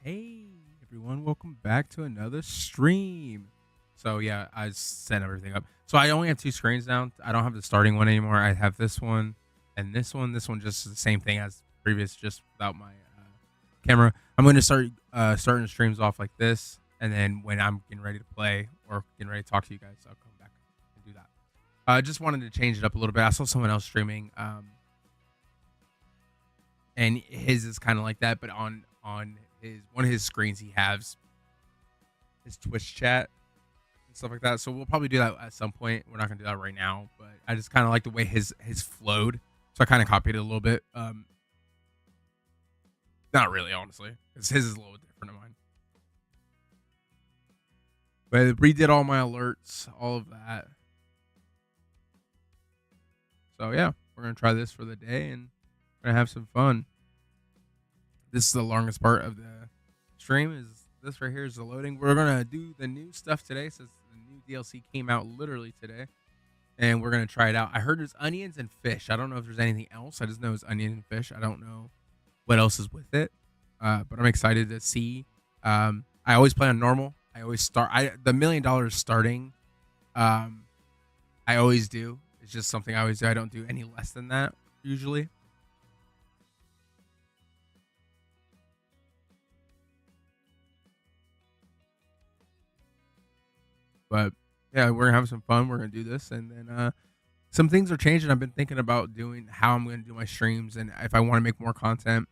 Hey everyone, welcome back to another stream. So yeah, I set everything up. So I only have two screens now. I don't have the starting one anymore. I have this one and this one. This one just is the same thing as previous, just without my camera. I'm going to start starting streams off like this, and then when I'm getting ready to play or getting ready to talk to you guys, I'll come back and do that. I just wanted to change it up a little bit. I saw someone else streaming, and his is kind of like that, but on his one of his screens he has his Twitch chat and stuff like that. So we'll probably do that at some point. We're not gonna do that right now, but I just kind of like the way his flowed, so I kind of copied it a little bit. Not really, honestly, because his is a little different than mine. But I redid all my alerts, all of that. So yeah, we're gonna try this for the day and we're gonna have some fun. This is the longest part of the stream. Is this right here is the loading. We're gonna do the new stuff today since the new DLC came out literally today, and we're gonna try it out. I heard there's onions and fish. I don't know if there's anything else. I just know it's onion and fish. I don't know what else is with it, but I'm excited to see. I always play on normal. I always start. The $1,000,000 starting. I always do. It's just something I always do. I don't do any less than that usually. But yeah, we're gonna have some fun. We're gonna do this, and then some things are changing. I've been thinking about doing how I'm gonna do my streams, and if I want to make more content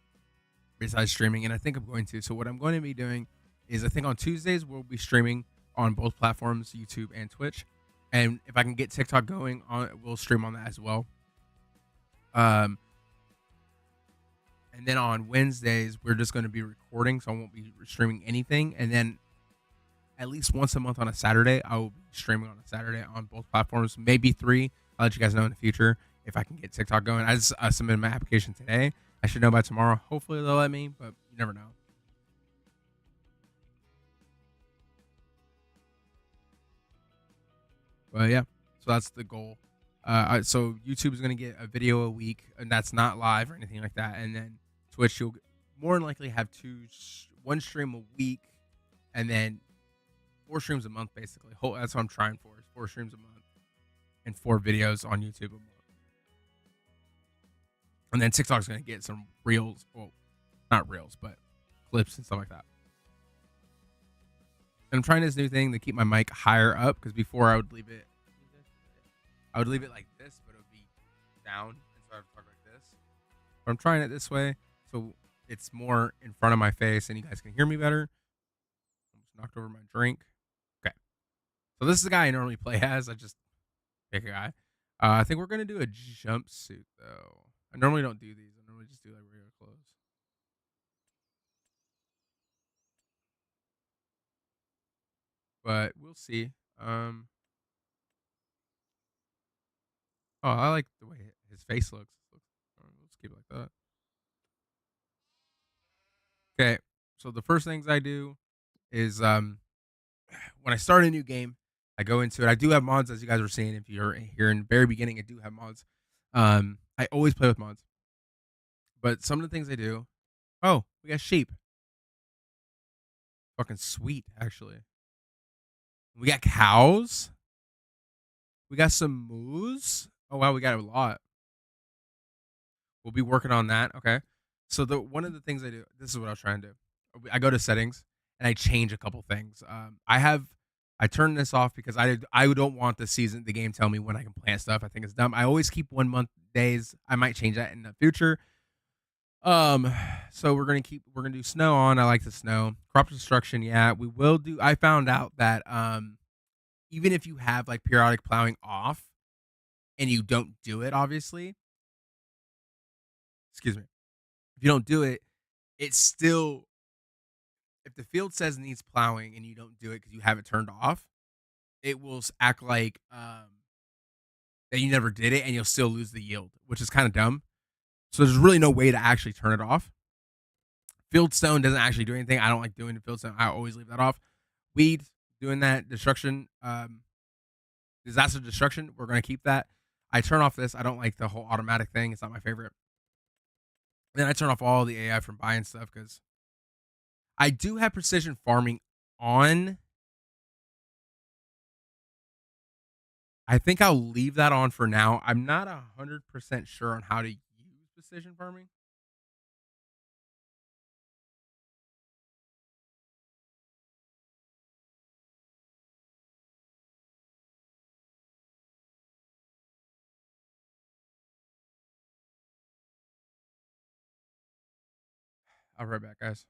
besides streaming, and I think I'm going to. So what I'm going to be doing is, I think on Tuesdays we'll be streaming on both platforms, YouTube and Twitch, and if I can get TikTok going on, we'll stream on that as well. Um, and then on Wednesdays we're just going to be recording, so I won't be streaming anything, and then at least once a month on a Saturday, I will be streaming on a Saturday on both platforms, maybe three. I'll let you guys know in the future if I can get TikTok going. I just submitted my application today. I should know by tomorrow. Hopefully they'll let me, but you never know. But yeah, so that's the goal. So YouTube is going to get a video a week, and that's not live or anything like that. And then Twitch, you'll more than likely have one stream a week, and then 4 streams a month, basically. That's what I'm trying for, is 4 streams a month and 4 videos on YouTube a month. And then TikTok's going to get some reels. Well, not reels, but clips and stuff like that. And I'm trying this new thing to keep my mic higher up, because before I would leave it like this, but it would be down, and so I would talk like this. But I'm trying it this way, so it's more in front of my face and you guys can hear me better. Almost knocked over my drink. Okay. So this is the guy I normally play as. I just pick a guy. I think we're gonna do a jumpsuit though. I normally don't do these. I normally just do like regular clothes. But we'll see. Oh, I like the way his face looks. Let's keep it like that. Okay. So the first things I do is when I start a new game, I go into it. I do have mods, as you guys were seeing. If you're here in the very beginning, I do have mods. I always play with mods. But some of the things I do. Oh, we got sheep. Fucking sweet, actually. We got cows. We got some moose. Oh wow, we got a lot. We'll be working on that. Okay. So the one of the things I do, this is what I was trying to do. I go to settings and I change a couple things. I turn this off because I don't want the game tell me when I can plant stuff. I think it's dumb. I always keep 1 month days. I might change that in the future. So we're gonna do snow on. I like the snow. Crop destruction, yeah, we will do. I found out that even if you have like periodic plowing off and you don't do it, obviously, excuse me, if you don't do it, it's still, if the field says it needs plowing and you don't do it because you have it turned off, it will act like that you never did it, and you'll still lose the yield, which is kind of dumb. So there's really no way to actually turn it off. Fieldstone doesn't actually do anything. I don't like doing the fieldstone. I always leave that off. Weed, doing that. Destruction, disaster destruction, we're going to keep that. I turn off this. I don't like the whole automatic thing. It's not my favorite. Then I turn off all the AI from buying stuff, because I do have precision farming on. I think I'll leave that on for now. I'm not 100% sure on how to use precision farming. I'll be right back, guys.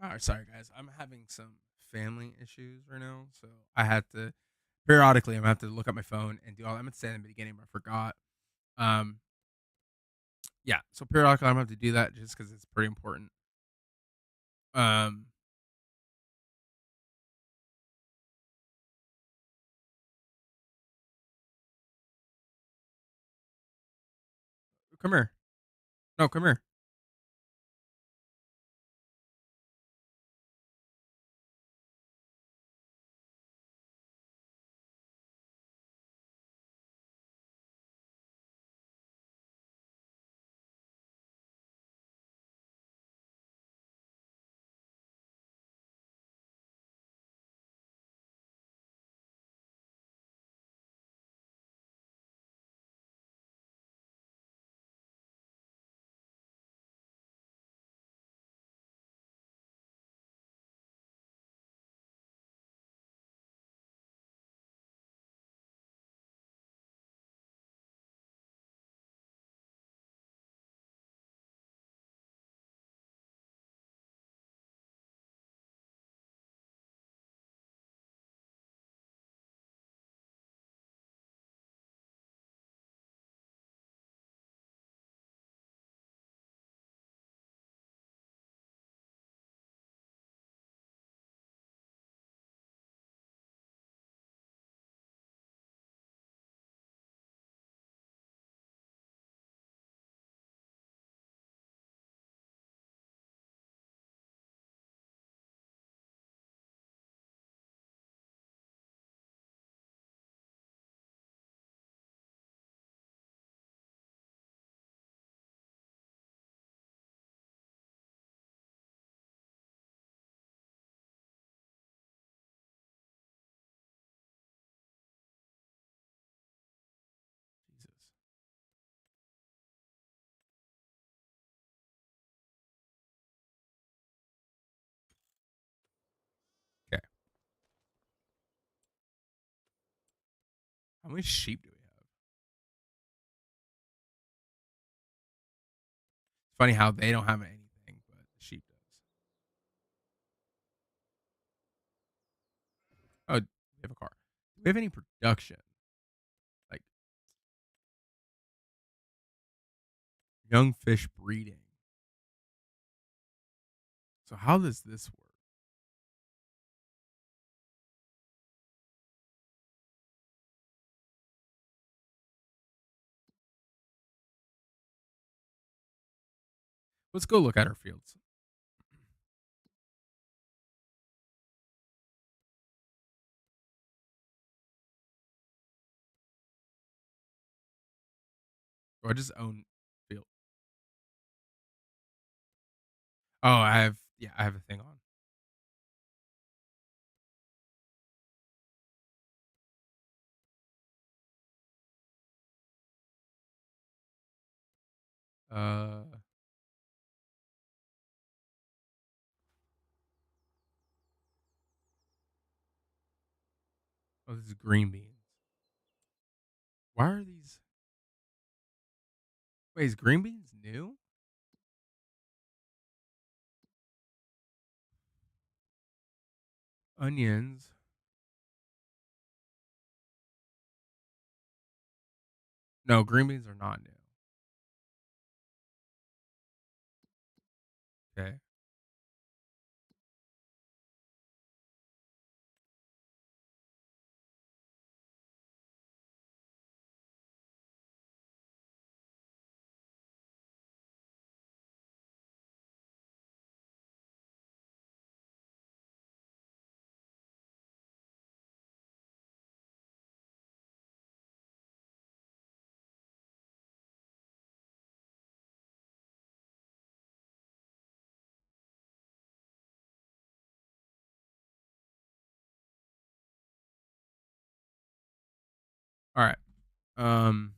All right, sorry guys. I'm having some family issues right now, so I had to periodically. I'm gonna have to look at my phone and do all. I meant to say in the beginning, but I forgot. Um, yeah. So periodically, I'm gonna have to do that just because it's pretty important. Um, come here. No, come here. Jesus. Okay. How many sheep do we have? It's funny how they don't have anything, but the sheep does. Oh, we have a car. Do we have any production? Like young fish breeding. So how does this work? Let's go look at our fields. Do I just own field? Oh, I have a thing on. Uh, oh, this is green beans. Why are these? Wait, is green beans new? Onions. No, green beans are not new. Okay. All right. Um,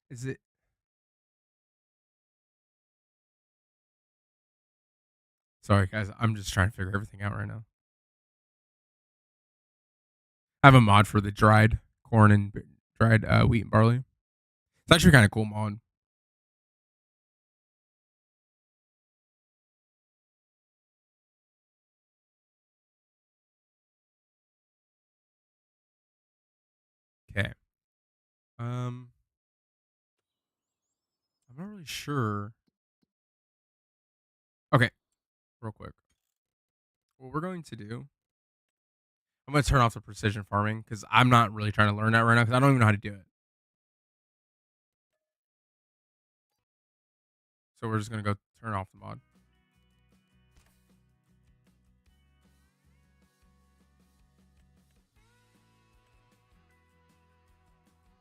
is it? Sorry, guys. I'm just trying to figure everything out right now. I have a mod for the dried corn and dried wheat and barley. It's actually kind of cool mod. Okay. I'm not really sure. Okay, real quick. What we're going to do, I'm going to turn off the precision farming because I'm not really trying to learn that right now because I don't even know how to do it. So we're just going to go turn off the mod.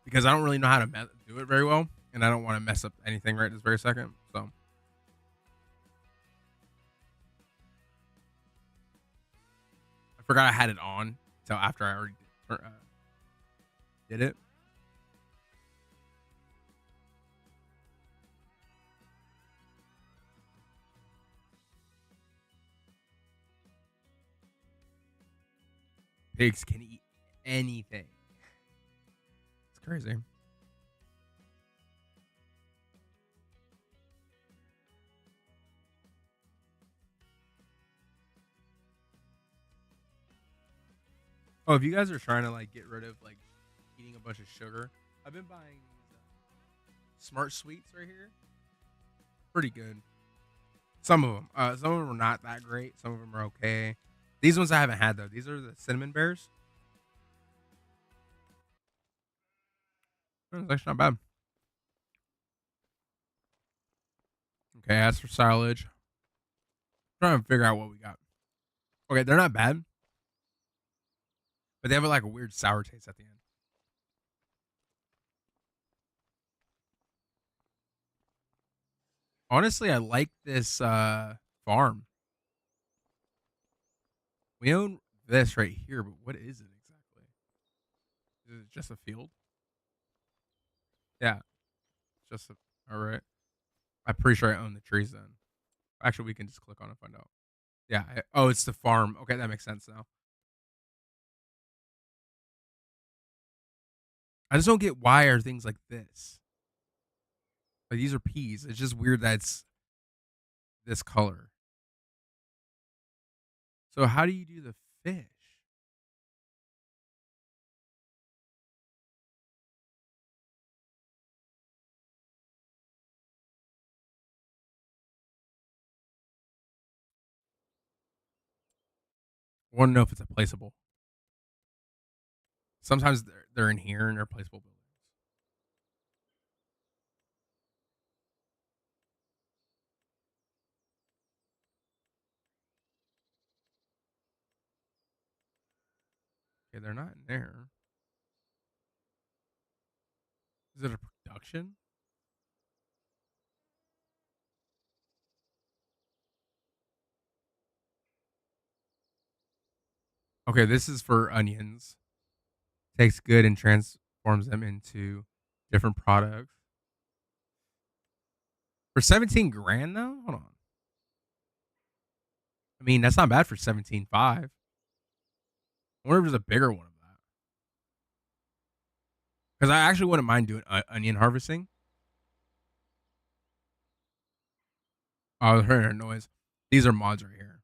Because I don't really know how to do it very well, and I don't want to mess up anything right this very second. So I forgot I had it on until after I already did it. Pigs can eat anything. It's crazy. Oh, if you guys are trying to like get rid of like eating a bunch of sugar, I've been buying these Smart Sweets right here. Pretty good. Some of them are not that great. Some of them are okay. These ones I haven't had though. These are the cinnamon bears. It's actually not bad. Okay, as for silage, trying to figure out what we got. Okay, they're not bad, but they have like a weird sour taste at the end. Honestly, I like this farm. We own this right here, but what is it exactly? Is it just a field? Yeah, just a. All right. I'm pretty sure I own the trees then. Actually, we can just click on it and find out. Yeah. Oh, it's the farm. Okay, that makes sense now. I just don't get why are things like this. Like these are peas. It's just weird that it's this color. So how do you do the fish? I want to know if it's a placeable. Sometimes they're in here and they're placeable buildings. Okay, they're not in there. Is it a production? Okay, this is for onions. Takes good and transforms them into different products. For 17 grand though? Hold on. I mean, that's not bad for 17.5. I wonder if there's a bigger one of that. Because I actually wouldn't mind doing onion harvesting. Oh, I was hearing a noise. These are mods right here.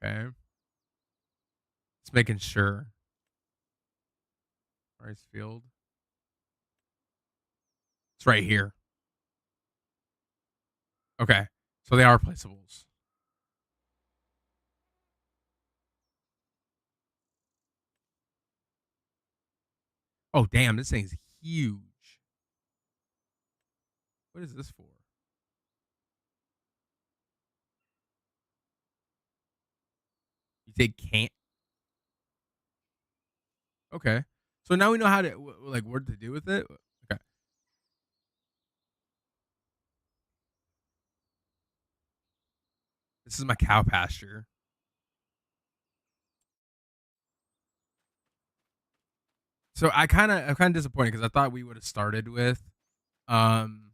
Okay. Just making sure. Rice field. It's right here. Okay. So they are placeables. Oh, damn. This thing's huge. What is this for? You take can't. Okay. So now we know how to, like, what to do with it. Okay. This is my cow pasture. So I'm kind of disappointed because I thought we would have started with um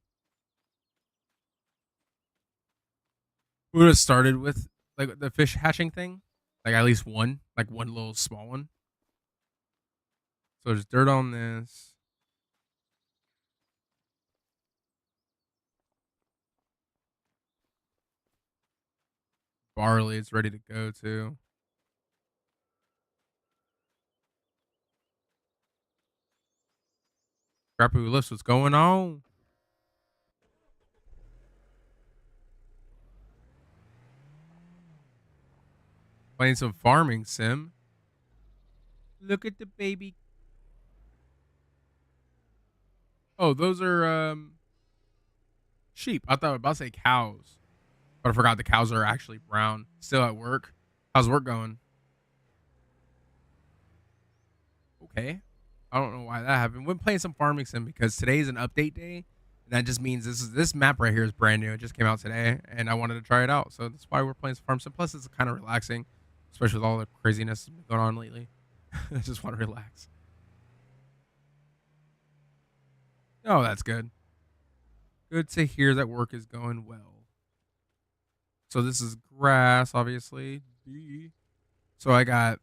we would have started with like the fish hatching thing, like at least one, like one little small one. So there's dirt on this. Barley is ready to go too. Crappy lifts, what's going on? Playing some farming sim. Look at the baby. Oh, those are sheep. I thought I was about to say cows, but I forgot the cows are actually brown. Still at work. How's work going? Okay. I don't know why that happened. We're playing some farming sim because today is an update day. And that just means this map right here is brand new. It just came out today, and I wanted to try it out. So that's why we're playing some farm sim. Plus, it's kind of relaxing, especially with all the craziness that's been going on lately. I just want to relax. Oh, that's good. Good to hear that work is going well. So this is grass, obviously. So I got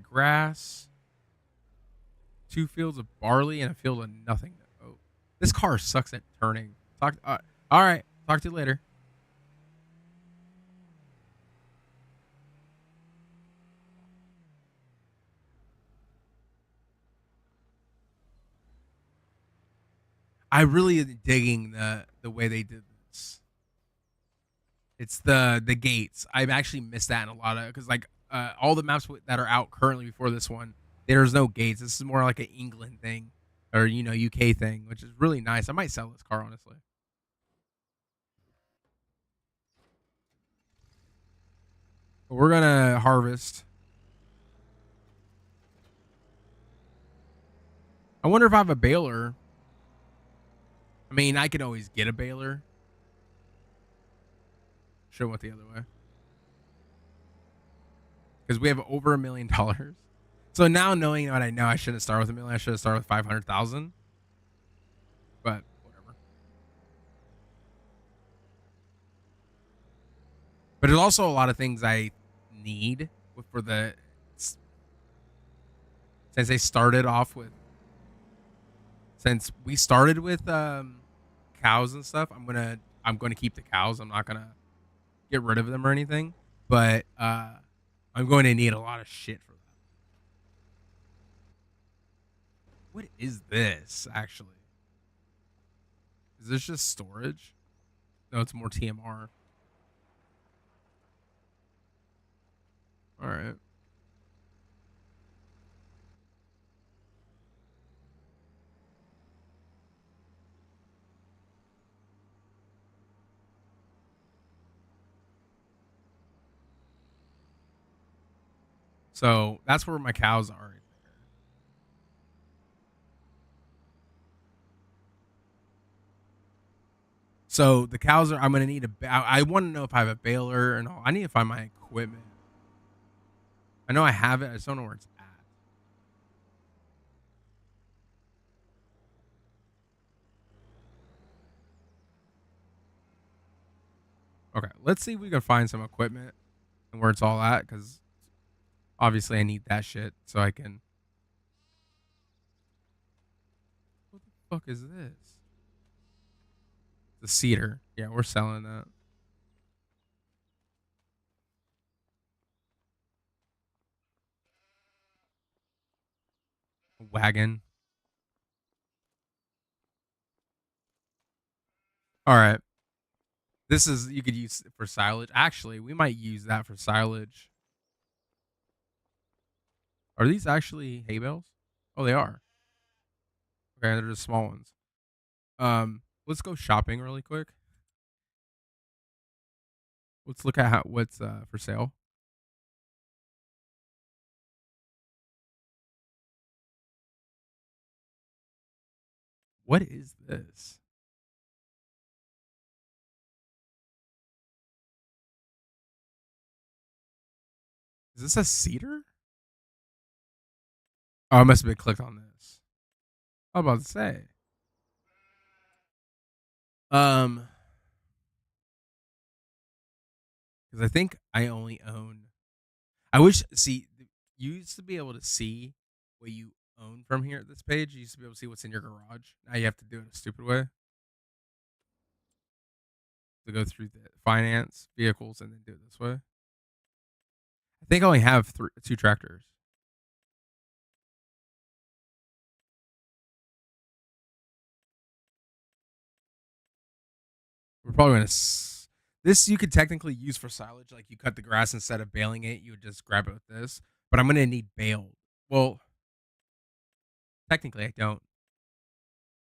grass, 2 fields of barley, and a field of nothing. Oh, this car sucks at turning. All right. Talk to you later. I really am digging the way they did this. It's the gates. I've actually missed that in a lot of because like all the maps that are out currently before this one, there's no gates. This is more like an England thing or UK thing, which is really nice. I might sell this car honestly. But we're gonna harvest. I wonder if I have a baler. I mean, I could always get a baler. Should have went the other way because we have over $1 million. So now knowing what I know, I shouldn't start with a million. I should have started with 500,000. But whatever. But there's also a lot of things I need for the since they started off with since we started with cows and stuff. I'm gonna keep the cows. I'm not gonna get rid of them or anything. But I'm going to need a lot of shit for that. What is this actually? Is this just storage? No, it's more TMR. All right. So that's where my cows are right there. So the cows are. I'm gonna need I want to know if I have a baler and all. I need to find my equipment. I know I have it. I just don't know where it's at. Okay, let's see if we can find some equipment and where it's all at. Because obviously I need that shit so I can. What the fuck is this? The cedar. Yeah, we're selling that. Wagon. All right. This is you could use it for silage. Actually, we might use that for silage. Are these actually hay bales? Oh, they are. Okay, they're just small ones. Let's go shopping really quick. Let's look at what's for sale. What is this? Is this a cedar? Oh, I must have been clicked on this. I was about to say. Um, because I think I only own. I wish. See, you used to be able to see what you own from here at this page. You used to be able to see what's in your garage. Now you have to do it a stupid way to go through the finance vehicles and then do it this way. I think I only have two tractors. We're probably gonna. This you could technically use for silage. Like you cut the grass instead of baling it, you would just grab it with this. But I'm gonna need bale. Well, technically I don't.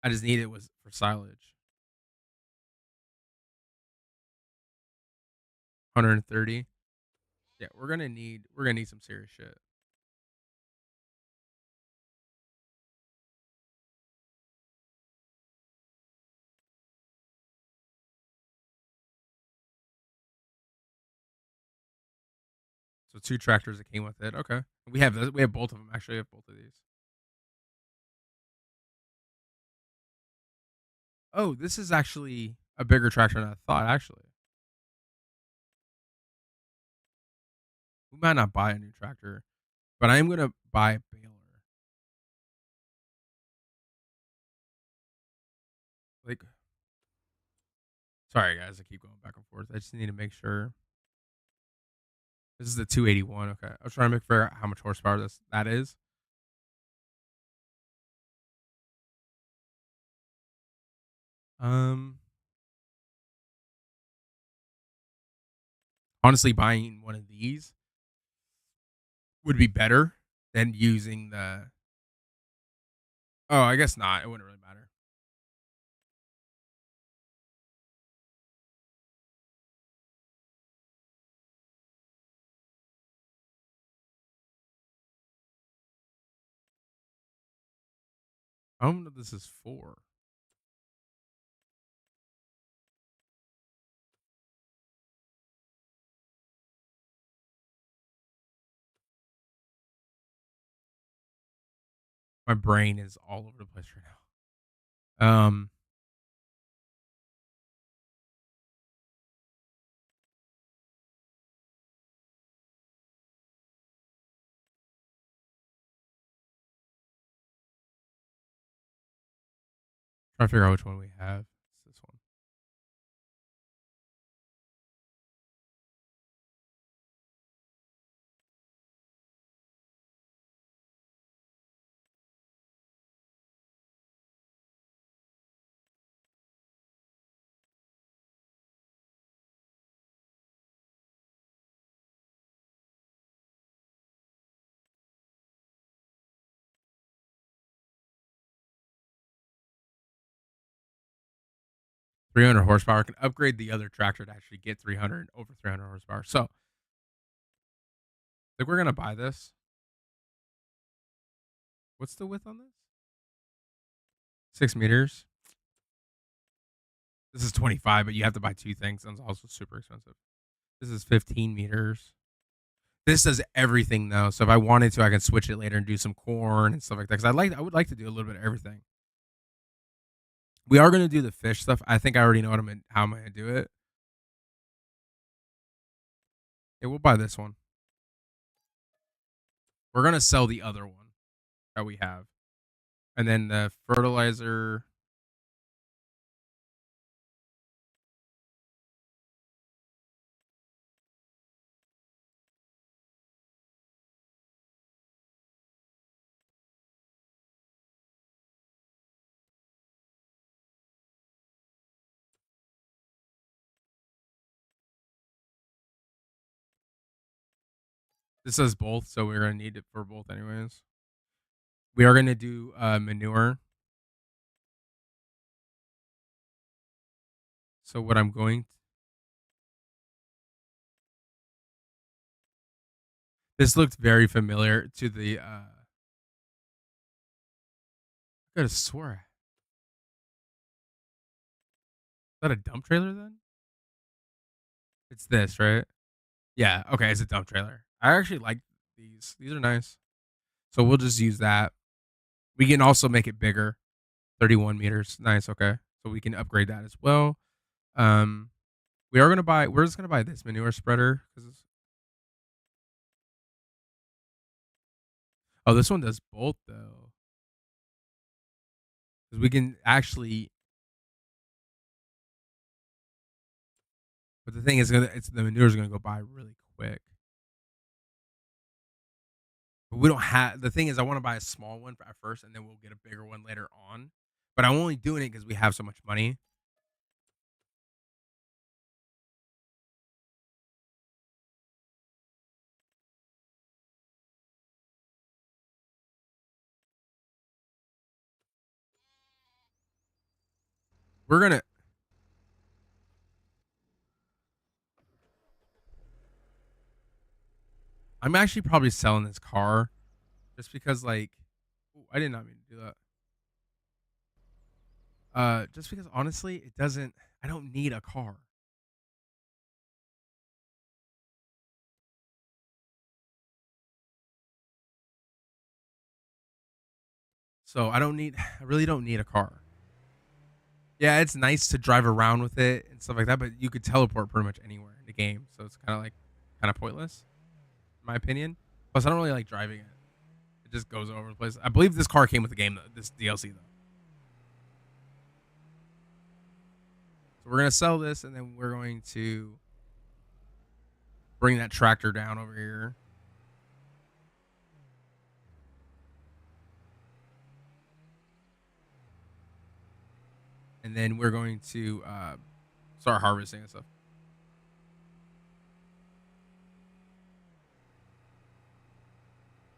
I just need it was for silage. 130. Yeah, we're gonna need some serious shit. So two tractors that came with it. Okay, we have both of them actually. We have both of these. Oh, this is actually a bigger tractor than I thought. Actually, we might not buy a new tractor, but I am gonna buy a baler. Like, sorry guys, I keep going back and forth. I just need to make sure. This is the 281. Okay, I was trying to figure out how much horsepower that is. Um, Honestly, buying one of these would be better than using the. Oh, I guess not. It wouldn't really matter. I don't know what this is for. My brain is all over the place right now. Trying to figure out which one we have. It's this one. 300 horsepower. I can upgrade the other tractor to actually get 300 over 300 horsepower. So, like, we're gonna buy this. What's the width on this? 6 meters. This is 25, but you have to buy two things. That's also super expensive. This is 15 meters. This does everything though. So if I wanted to, I can switch it later and do some corn and stuff like that. Because I would like to do a little bit of everything. We are gonna do the fish stuff. I think I already know how I'm gonna do it. Yeah, we'll buy this one. We're gonna sell the other one that we have, and then the fertilizer. This says both, so we're gonna need it for both anyways. We are gonna do manure. So what I'm going this looked very familiar to the I could have swore. Is that a dump trailer then? It's this, right? Yeah, okay, it's a dump trailer. I actually like these. These are nice. So we'll just use that. We can also make it bigger, 31 meters. Nice. Okay. So we can upgrade that as well. Um, we're just gonna buy this manure spreader because oh, this one does both though. Because we can actually, but the thing is, it's the manure is gonna go by really quick. But we don't have the thing is, I want to buy a small one at first, and then we'll get a bigger one later on. But I'm only doing it because we have so much money. We're gonna. I'm actually probably selling this car just because, like, ooh, I did not mean to do that. Just because honestly, it doesn't. I don't need a car. So I don't need. I really don't need a car. Yeah, it's nice to drive around with it and stuff like that, but you could teleport pretty much anywhere in the game, so it's kind of pointless, in my opinion. Plus, I don't really like driving it. It just goes all over the place. I believe this car came with the game, though, this DLC though. So we're gonna sell this, and then we're going to bring that tractor down over here, and then we're going to start harvesting and stuff.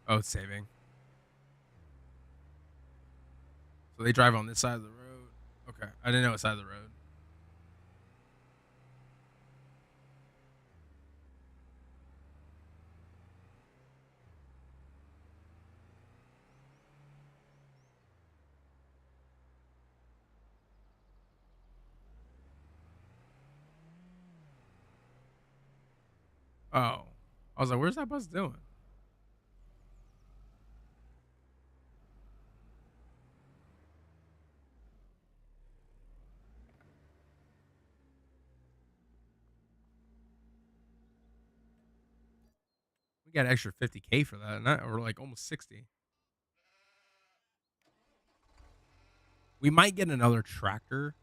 Oh, it's saving. So they drive on this side of the road. Okay, I didn't know what side of the road. Oh, I was like, where's that bus doing? We got an extra 50K for that, and that or like almost 60. We might get another tractor.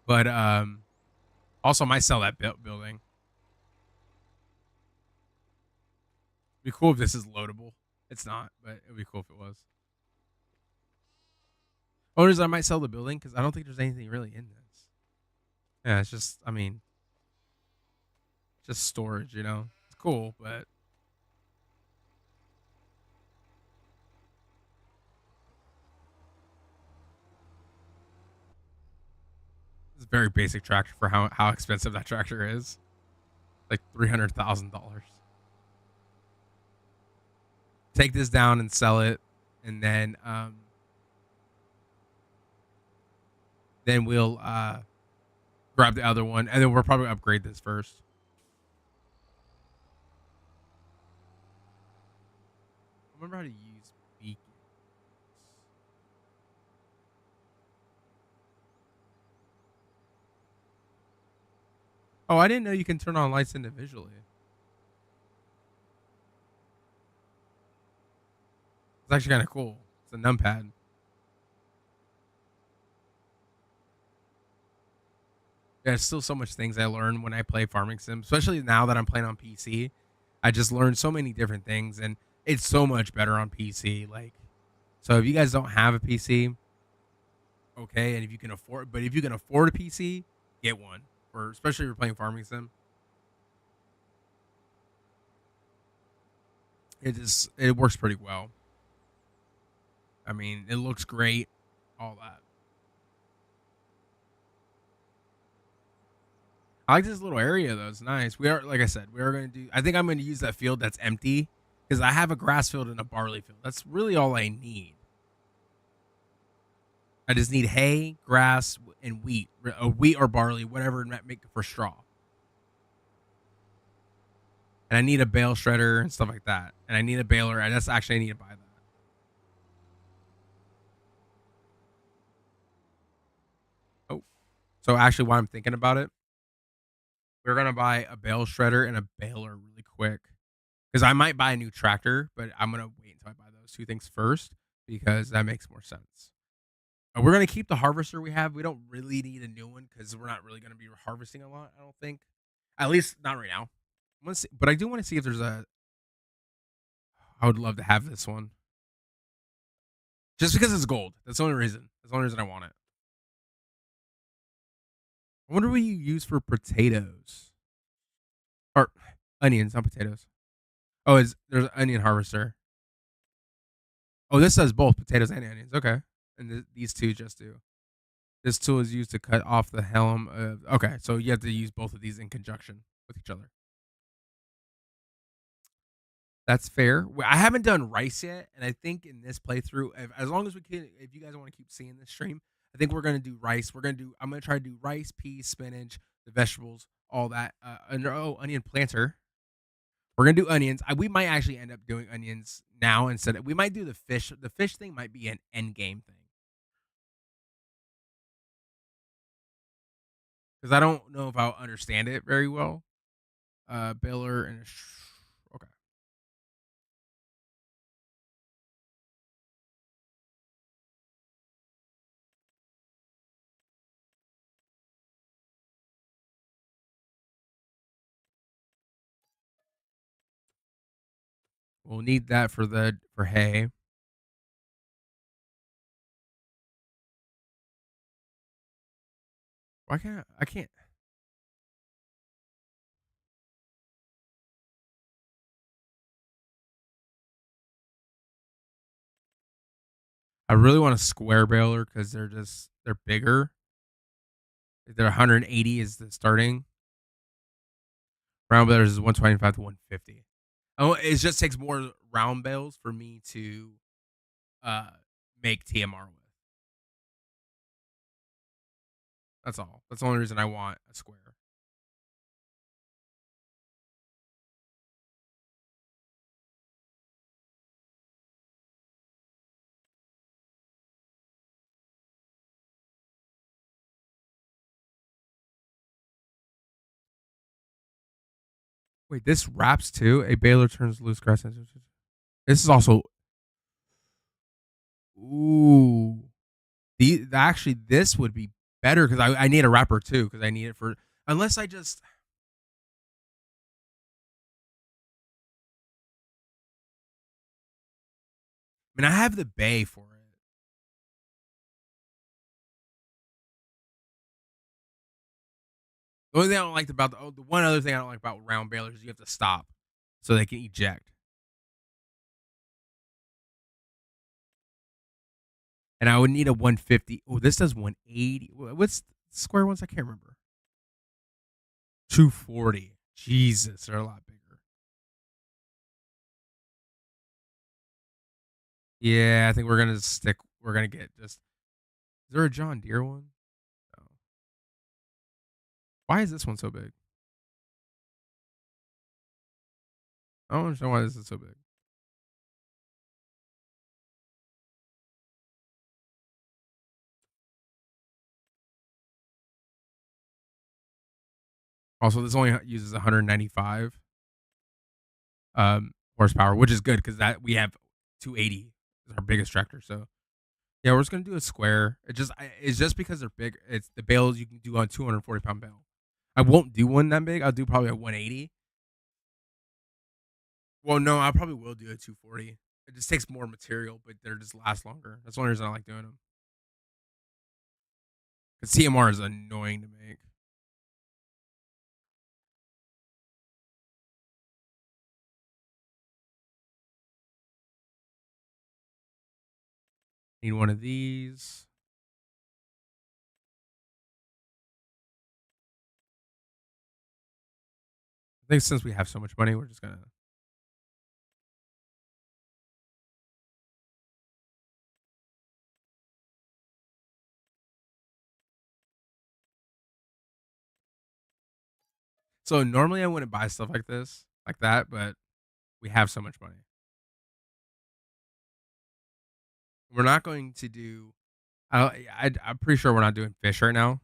But also might sell that building. It'd be cool if this is loadable. It's not, but it'd be cool if it was. Owners, I might sell the building because I don't think there's anything really in this. Yeah, it's just, I mean, just storage. It's cool, but it's a very basic tractor for how expensive that tractor is. Like $300,000. Take this down and sell it, and then we'll grab the other one, and then we'll probably upgrade this first. I remember how to use beacons. Oh, I didn't know you can turn on lights individually. It's actually kind of cool. It's a numpad. There's still so much things I learn when I play Farming Sim, especially now that I'm playing on PC. I just learned so many different things, and it's so much better on PC. Like, so if you guys don't have a PC, okay, and if you can afford, but if you can afford a PC, get one. Or especially if you're playing Farming Sim, it works pretty well. I mean, it looks great, all that. I like this little area though. It's nice. We are, like I said, we are going to do. I think I'm going to use that field that's empty because I have a grass field and a barley field. That's really all I need. I just need hay, grass, and wheat, wheat or barley, whatever make for straw. And I need a bale shredder and stuff like that. And I need a baler. I just actually need to buy that. Oh, so actually, while I'm thinking about it, we're gonna buy a bale shredder and a baler really quick because I might buy a new tractor, but I'm gonna wait until I buy those two things first because that makes more sense. We're gonna keep the harvester we have. We don't really need a new one because we're not really gonna be harvesting a lot. I don't think, at least not right now. But I do want to see if there's a. I would love to have this one just because it's gold. That's the only reason. That's the only reason I want it. I wonder what you use for potatoes or onions, not potatoes. Oh, there's an onion harvester. Oh, this says both potatoes and onions. Okay, and these two just do. This tool is used to cut off the helm of. Okay, so you have to use both of these in conjunction with each other. That's fair. I haven't done rice yet, and I think in this playthrough, as long as we can, if you guys want to keep seeing this stream, I think we're gonna do rice. I'm gonna try to do rice, peas, spinach, the vegetables, all that. Onion planter. We're gonna do onions. We might actually end up doing onions now instead of. We might do the fish. The fish thing might be an end game thing because I don't know if I'll understand it very well. Baylor and okay. We'll need that for hay. Why can't I can't I really want a square baler because they're bigger. They're 180 is the starting. Round balers is 125 to 150. Oh, it just takes more round bales for me to uh make TMR with. That's all. That's the only reason I want a square. Wait, this wraps too. A baler turns loose grass. This is also ooh. Actually this would be better because I need a wrapper too because I need it for unless I just I mean I have the bay for it. The only thing I don't like about the one other thing I don't like about round balers is you have to stop so they can eject. And I would need a 150. Oh, this does 180. What's square ones? I can't remember. 240. Jesus, they're a lot bigger. Yeah, I think we're gonna stick. We're gonna get just. Is there a John Deere one? No. Why is this one so big? I don't understand why this is so big. Also, this only uses 195 horsepower, which is good because that we have 280 is our biggest tractor. So yeah, we're just gonna do a square. It's just because they're big. It's the bales you can do on 240-pound bale. I won't do one that big. I'll do probably a 180. Well, no, I probably will do a 240. It just takes more material, but they just last longer. That's the only reason I like doing them. Because TMR is annoying to make. Need one of these. I think since we have so much money, we're just gonna. So normally I wouldn't buy stuff like this, like that, but we have so much money. We're not going to do. I'm pretty sure we're not doing fish right now,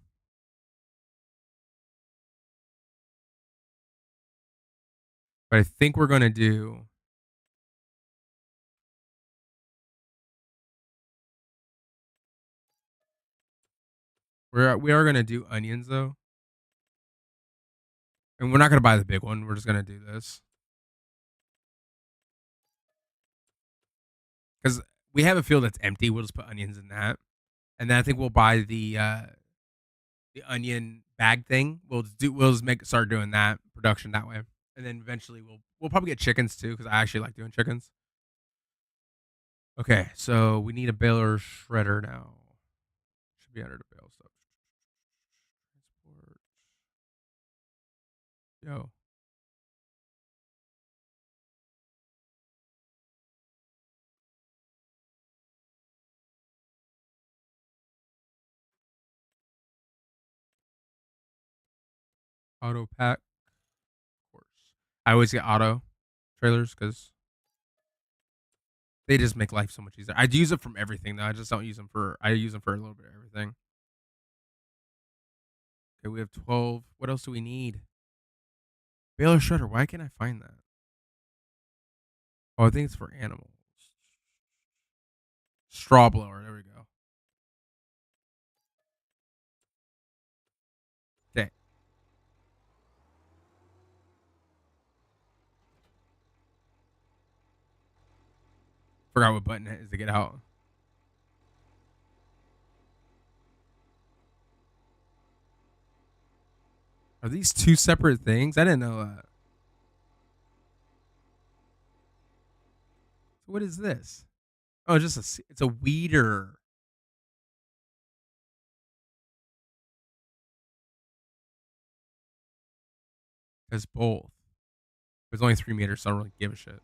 but I think we're gonna do. We are gonna do onions though, and we're not gonna buy the big one. We're just gonna do this because we have a field that's empty. We'll just put onions in that, and then I think we'll buy the onion bag thing. We'll just make start doing that production that way, and then eventually we'll probably get chickens too because I actually like doing chickens. Okay, so we need a baler shredder now. Should be under the bale stuff. Transport. Yo, auto pack. Of course, I always get auto trailers because they just make life so much easier. I use it from everything though. I just don't use them for. I use them for a little bit of everything. Okay, we have 12. What else do we need? Baler shredder. Why can't I find that? Oh, I think it's for animals. Straw blower. There we go. Okay. Forgot what button it is to get out. Are these two separate things? I didn't know that. So what is this? Oh, it's a weeder. It's both. It's only 3 meters, so I don't really give a shit.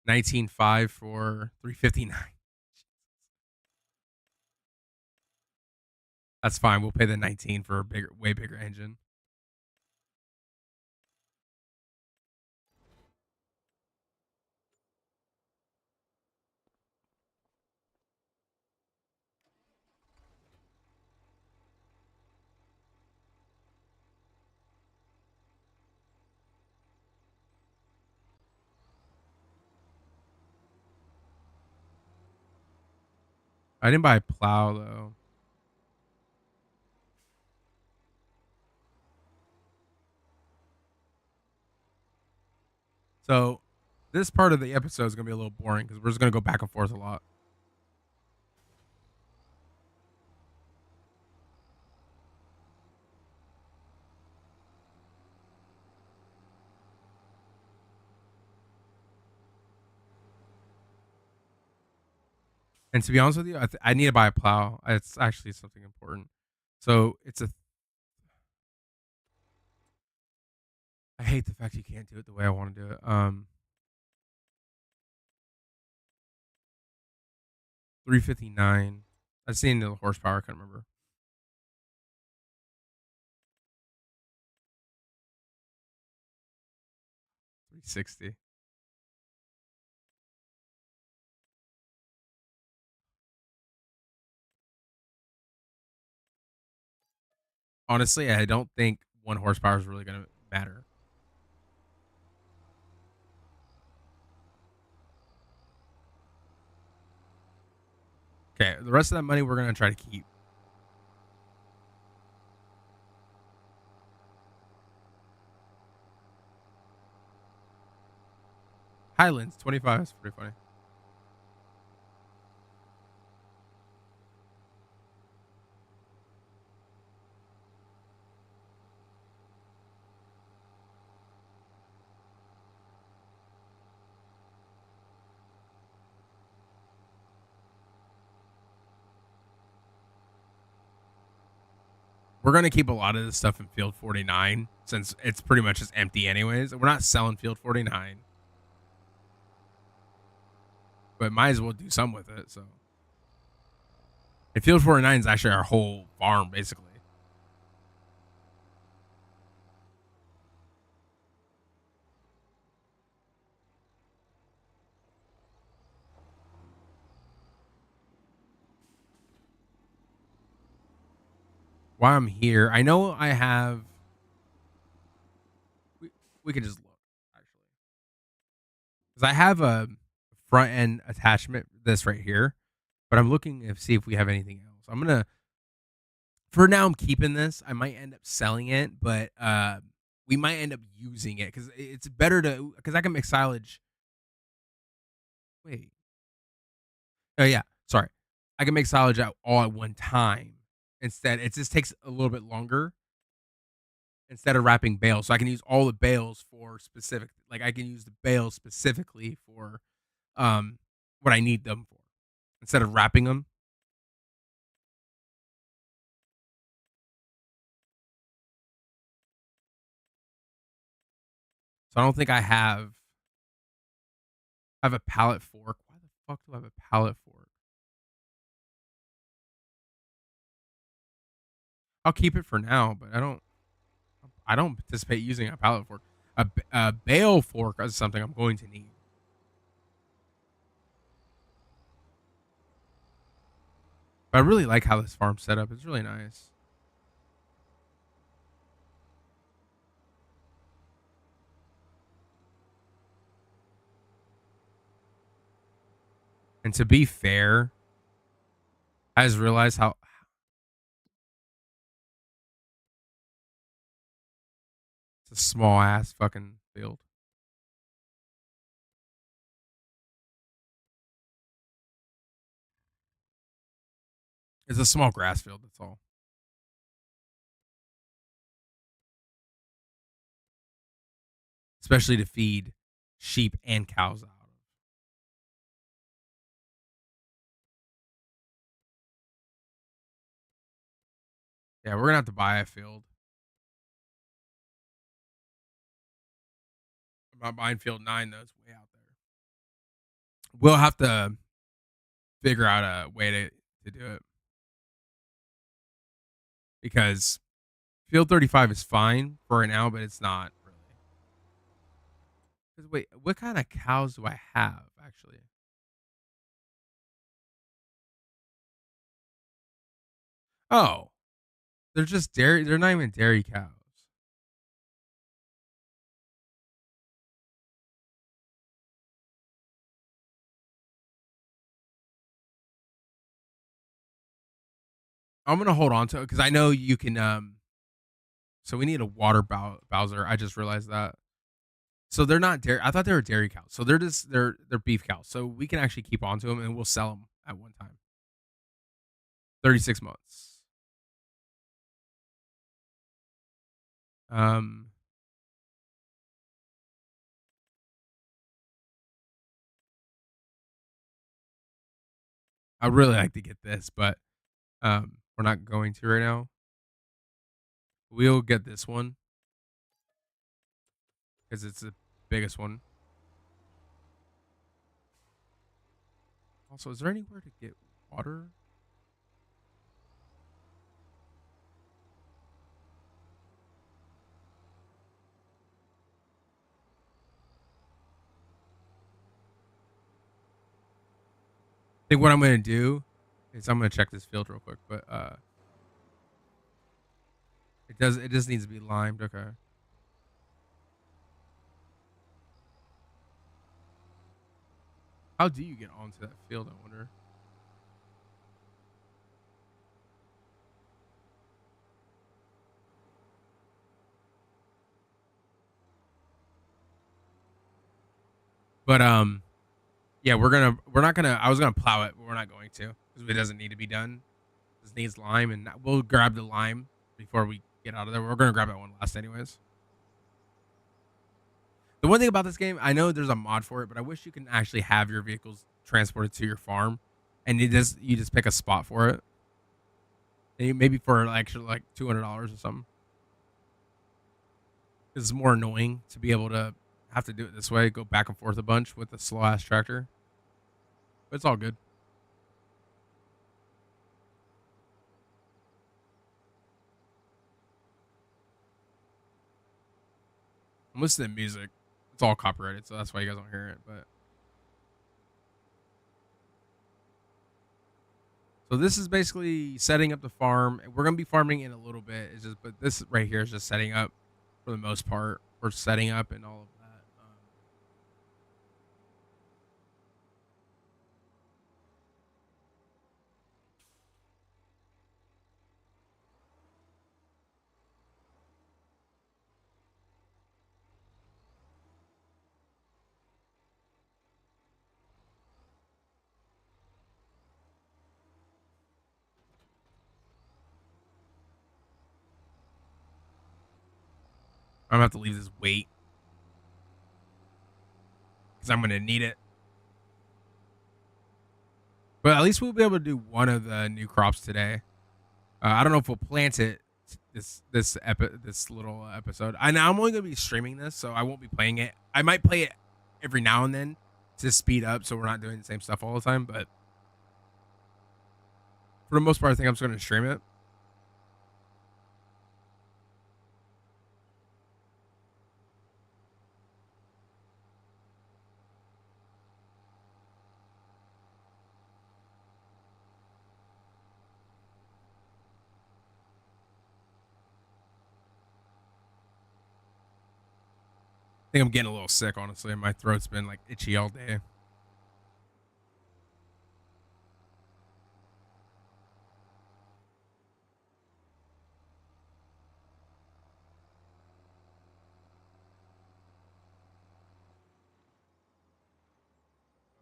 $19.5 for 359. That's fine. We'll pay the 19 for a bigger, way bigger engine. I didn't buy a plow though. So this part of the episode is gonna be a little boring because we're just gonna go back and forth a lot. And to be honest with you, I need to buy a plow. It's actually something important. So it's a. I hate the fact you can't do it the way I want to do it. 359. I seen the horsepower. I can't remember. 360. Honestly, I don't think 1 horsepower is really gonna matter. Okay, the rest of that money we're gonna try to keep. Highlands 25 is pretty funny. We're gonna keep a lot of this stuff in Field 49 since it's pretty much just empty anyways. We're not selling Field 49. but might as well do some with it. So, and Field 49 is actually our whole farm, basically. While I'm here, I know I have. We can just look actually, because I have a front end attachment. This right here, but I'm looking to see if we have anything else. I'm gonna for now. I'm keeping this. I might end up selling it, but we might end up using it because it's better to because I can make silage. Wait. Oh yeah, sorry. I can make silage out all at one time. Instead, it just takes a little bit longer instead of wrapping bales. So I can use all the bales for specific like I can use the bales specifically for um what I need them for instead of wrapping them. So I don't think I have a pallet fork. Why the fuck do I have a pallet fork? I'll keep it for now, but I don't anticipate using a pallet fork. A bale fork is something I'm going to need. But I really like how this farm's set up. It's really nice. And to be fair, I just realized how it's a small ass fucking field. It's a small grass field. That's all. Especially to feed sheep and cows out of. Yeah, we're gonna have to buy a field. I'm not buying field 9 though. It's way out there. We'll have to figure out a way to do it because field 35 is fine for right now, but it's not really. Because wait, what kind of cows do I have actually? Oh, they're just dairy. They're not even dairy cows. I'm gonna hold on to it because I know you can. So we need a water Bowser. I just realized that. So they're not dairy. I thought they were dairy cows. So they're beef cows. So we can actually keep on to them and we'll sell them at one time. 36 months. Um, I'd really like to get this, but we're not going to right now. We'll get this one because it's the biggest one. Also, is there anywhere to get water? I think what I'm gonna do is I'm gonna check this field real quick, but it just needs to be limed. Okay. How do you get onto that field? I wonder. But yeah, we're not gonna. I was gonna plow it, but we're not going to because it doesn't need to be done. This needs lime, and we'll grab the lime before we get out of there. We're gonna grab that one last, anyways. The one thing about this game, I know there's a mod for it, but I wish you can actually have your vehicles transported to your farm, and you just pick a spot for it. Maybe for like extra like $200 or something. It's more annoying to be able to have to do it this way, go back and forth a bunch with a slow ass tractor. but it's all good. I'm listening to music. It's all copyrighted, so that's why you guys don't hear it. But so this is basically setting up the farm. We're gonna be farming in a little bit. It's just, but this right here is just setting up for the most part. We're setting up and all of that. I'm gonna have to leave this wait because I'm gonna need it. But at least we'll be able to do one of the new crops today. I don't know if we'll plant it this little episode. I'm only gonna be streaming this, so I won't be playing it. I might play it every now and then to speed up, so we're not doing the same stuff all the time. But for the most part, I think I'm just gonna stream it. I think I'm getting a little sick, honestly. My throat's been like itchy all day.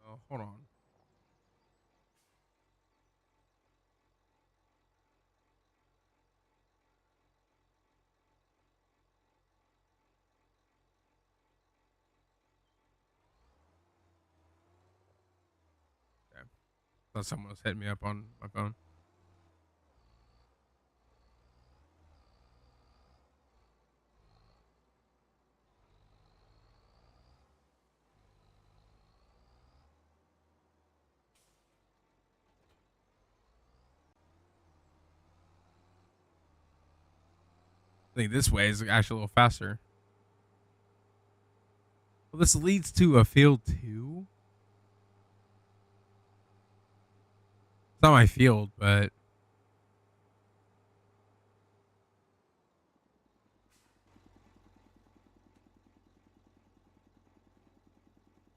Oh, hold on. Okay. Thought someone was hitting me up on my phone. I think this way is actually a little faster. Well, this leads to a field too. It's not my field, but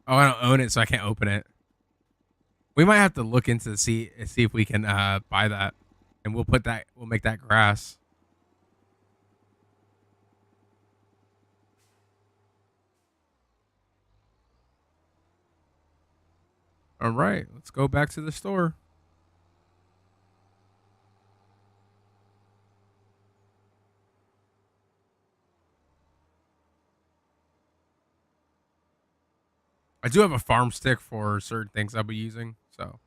oh, I don't own it, so I can't open it. We might have to look into see if we can buy that, and we'll make that grass. All right, let's go back to the store. I do have a farm stick for certain things I'll be using, so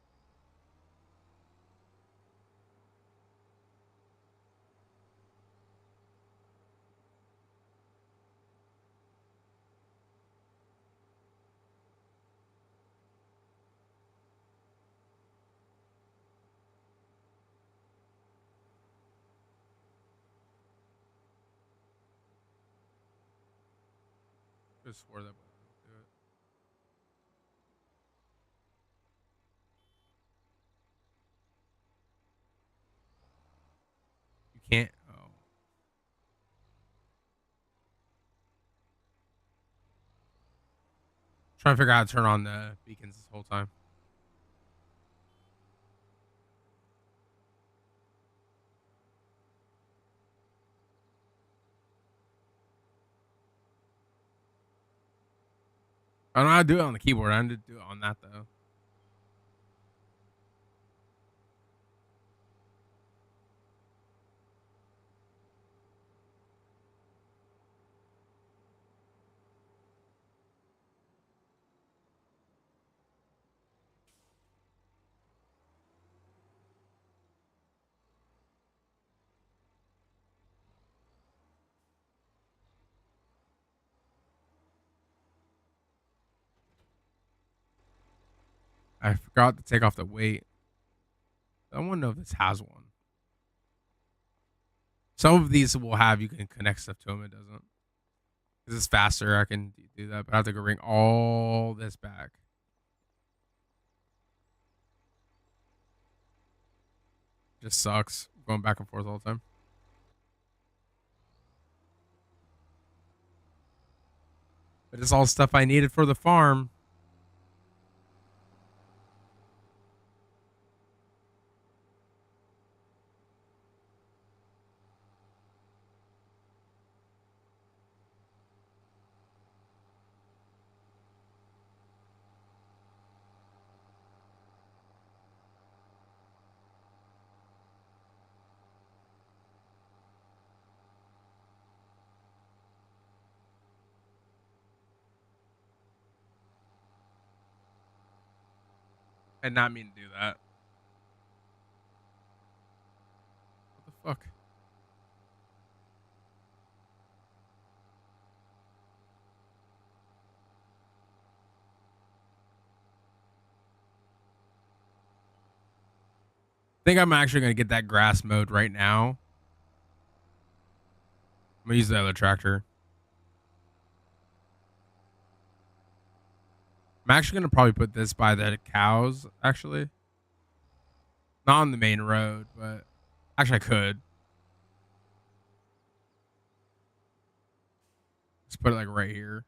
just swore that. Do it. You can't. Oh, trying to figure out how to turn on the beacons this whole time. I don't know how to do it on the keyboard. I need to do it on that though. I forgot to take off the weight. I want to know if this has one. Some of these will have you can connect stuff to them. It doesn't. This is faster. I can do that, but I have to go bring all this back. Just sucks going back and forth all the time. But it's all stuff I needed for the farm. I did not mean to do that. What the fuck? I think I'm actually going to get that grass mowed right now. I'm going to use the other tractor. I'm actually going to probably put this by the cows, actually. Not on the main road, but actually I could. Just put it like right here.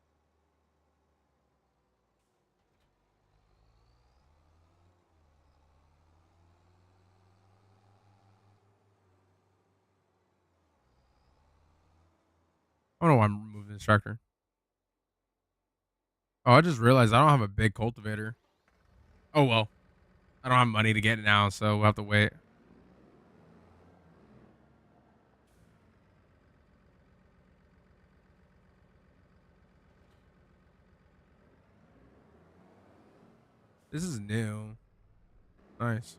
I don't know why I'm removing this tractor. Oh, I just realized I don't have a big cultivator. Oh, well. I don't have money to get it now, so we'll have to wait. This is new. Nice.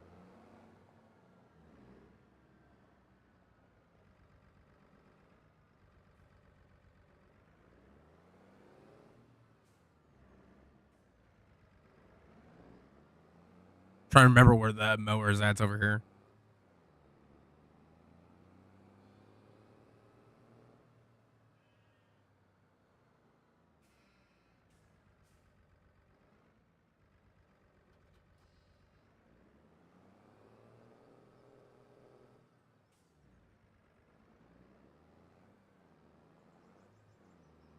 Trying to remember where the mower is at. It's over here.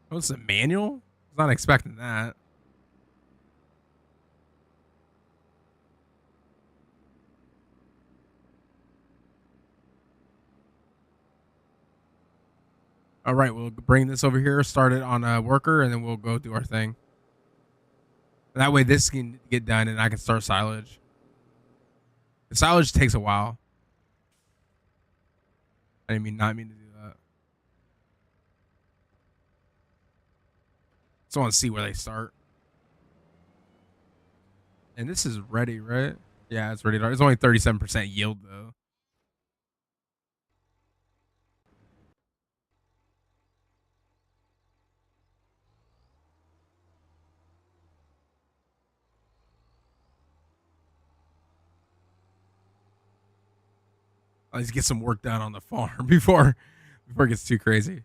Oh, it's a manual? I was not expecting that. All right, we'll bring this over here, start it on a worker, and then we'll go do our thing. And that way this can get done and I can start silage. The silage takes a while. I didn't not mean to do that. Just want to see where they start. And this is ready, right? Yeah, it's ready. It's only 37% yield though. Let's get some work done on the farm before it gets too crazy.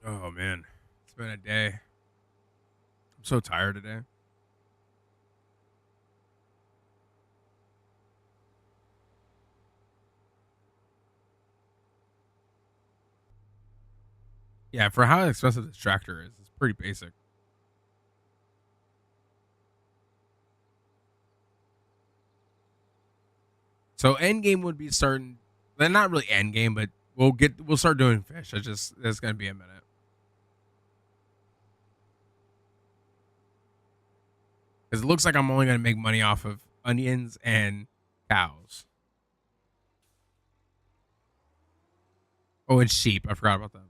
Oh man, it's been a day. I'm so tired today. Yeah, for how expensive this tractor is, it's pretty basic. So end game would be starting. Then not really end game, but we'll start doing fish. It's gonna be a minute. Because it looks like I'm only gonna make money off of onions and cows. Oh, and sheep. I forgot about them.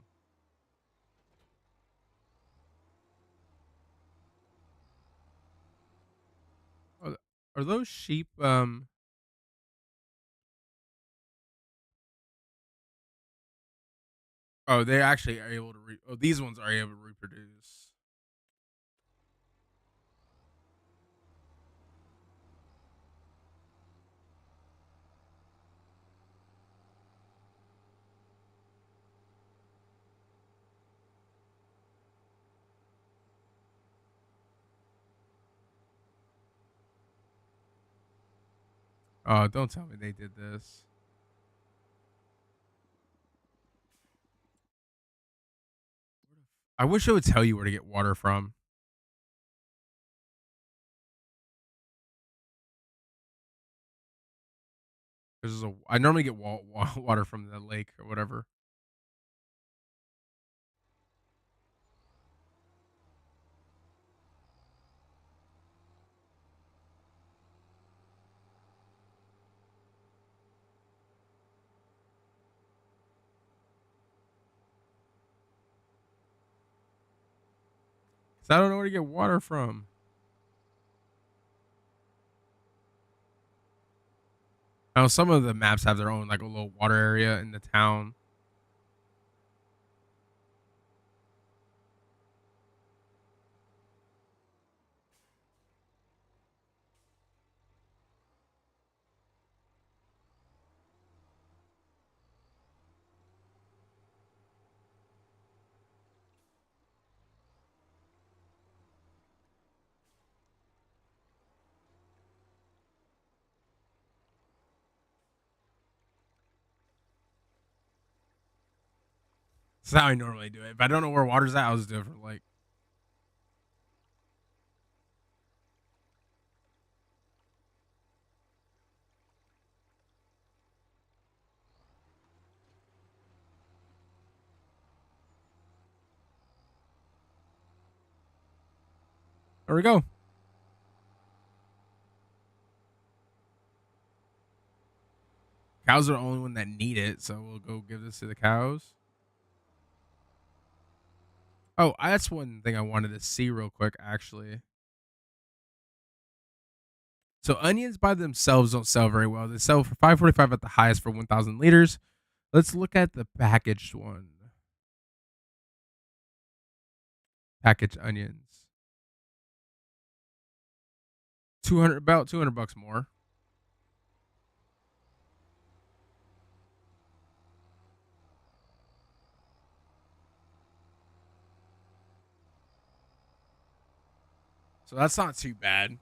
Are those sheep? Oh, they actually are able to. Oh, these ones are able to reproduce. Oh, don't tell me they did this. I wish it would tell you where to get water from. I normally get water from the lake or whatever. Cause I don't know where to get water from. Now some of the maps have their own like a little water area in the town. That's how I normally do it. If I don't know where water's at, I'll just do it for like. There we go. Cows are the only one that need it, so we'll go give this to the cows. Oh, that's one thing I wanted to see real quick, actually. So onions by themselves don't sell very well. They sell for 5.45 at the highest for 1,000 liters. Let's look at the packaged one. Packaged onions. 200 about $200 more. So that's not too bad.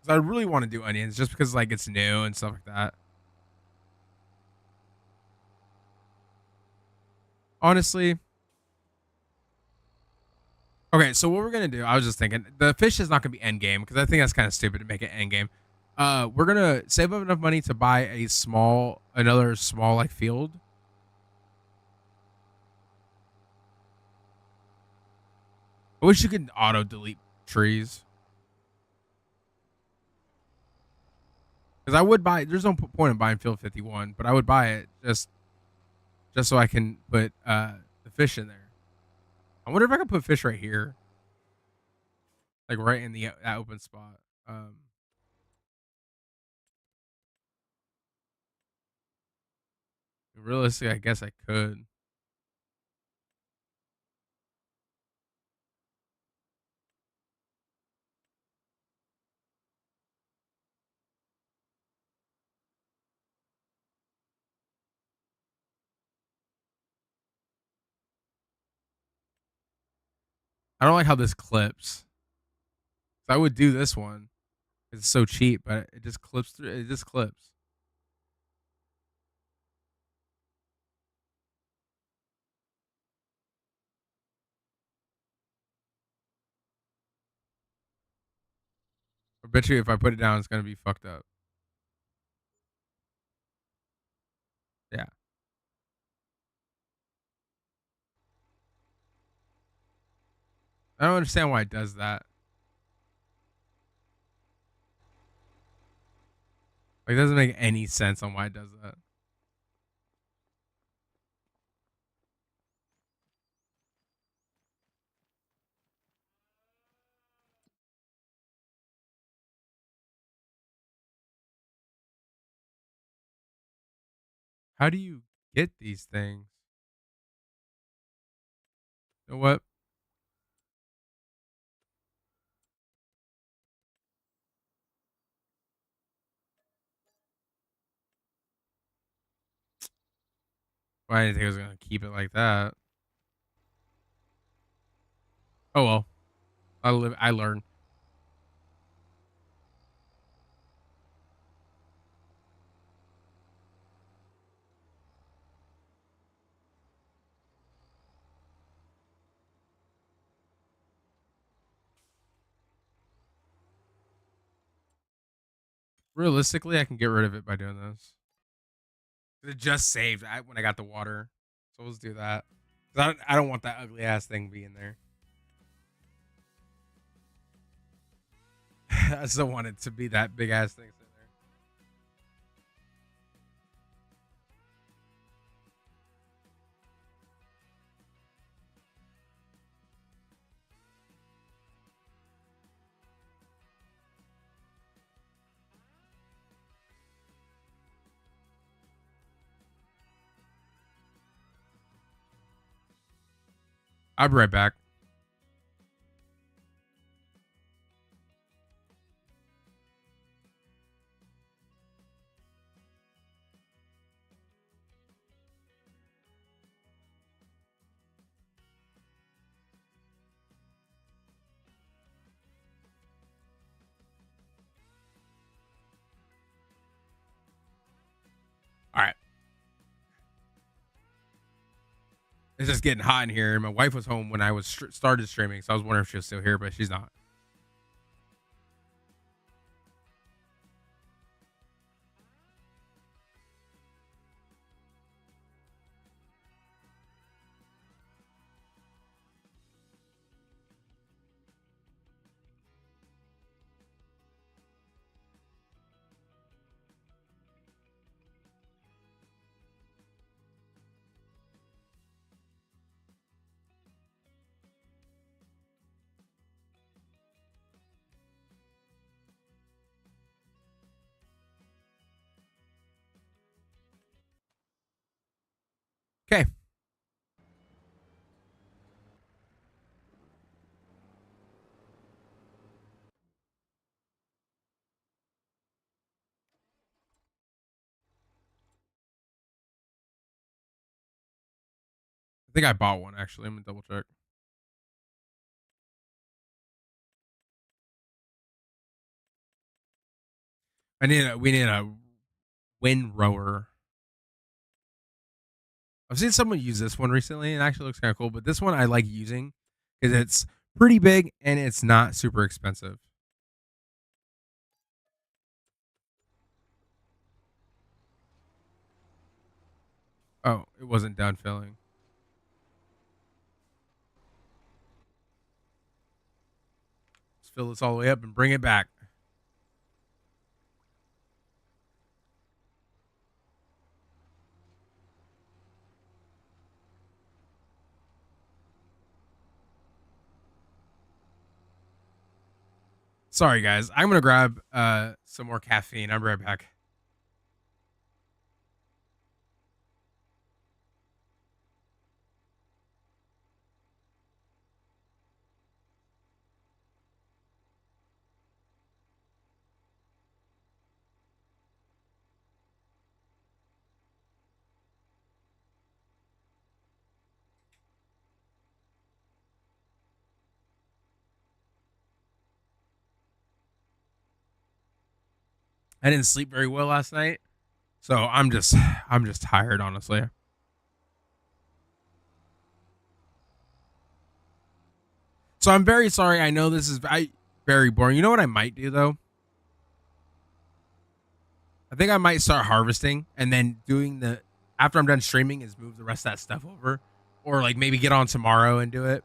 Cuz I really want to do onions just because like it's new and stuff like that. Honestly, okay, so what we're gonna do, I was just thinking, the fish is not gonna be end game because I think that's kind of stupid to make it end game. We're gonna save up enough money to buy another small like field. I wish you could auto delete trees because I would buy. There's no point in buying field 51, but I would buy it just so I can put the fish in there. I wonder if I can put fish right here, like right in the that open spot. Um, Realistically, I guess I could. I don't like how this clips. So I would do this one. It's so cheap, but it just clips through. It just clips. I bet you if I put it down, it's gonna be fucked up. Yeah, I don't understand why it does that. Like, it doesn't make any sense on why it does that. How do you get these things? You know what? Well, I didn't think I was gonna keep it like that. Oh well. I learn. Realistically, I can get rid of it by doing this. It just saved when I got the water. So let's do that. 'Cause I don't want that ugly ass thing being there. I still want it to be that big ass thing sitting there. I'll be right back. All right. It's just getting hot in here. My wife was home when I was started streaming, so I was wondering if she was still here, but she's not. Okay. I think I bought one actually. I'm gonna double check. We need a wind rower. I've seen someone use this one recently and it actually looks kind of cool, but this one I like using because it's pretty big and it's not super expensive. Oh, it wasn't done filling. Let's fill this all the way up and bring it back. Sorry guys. I'm gonna grab some more caffeine. I'll be right back. I didn't sleep very well last night. So I'm just tired, honestly. So I'm very sorry. I know this is very boring. You know what I might do though? I think I might start harvesting and then doing the after I'm done streaming is move the rest of that stuff over, or like maybe get on tomorrow and do it,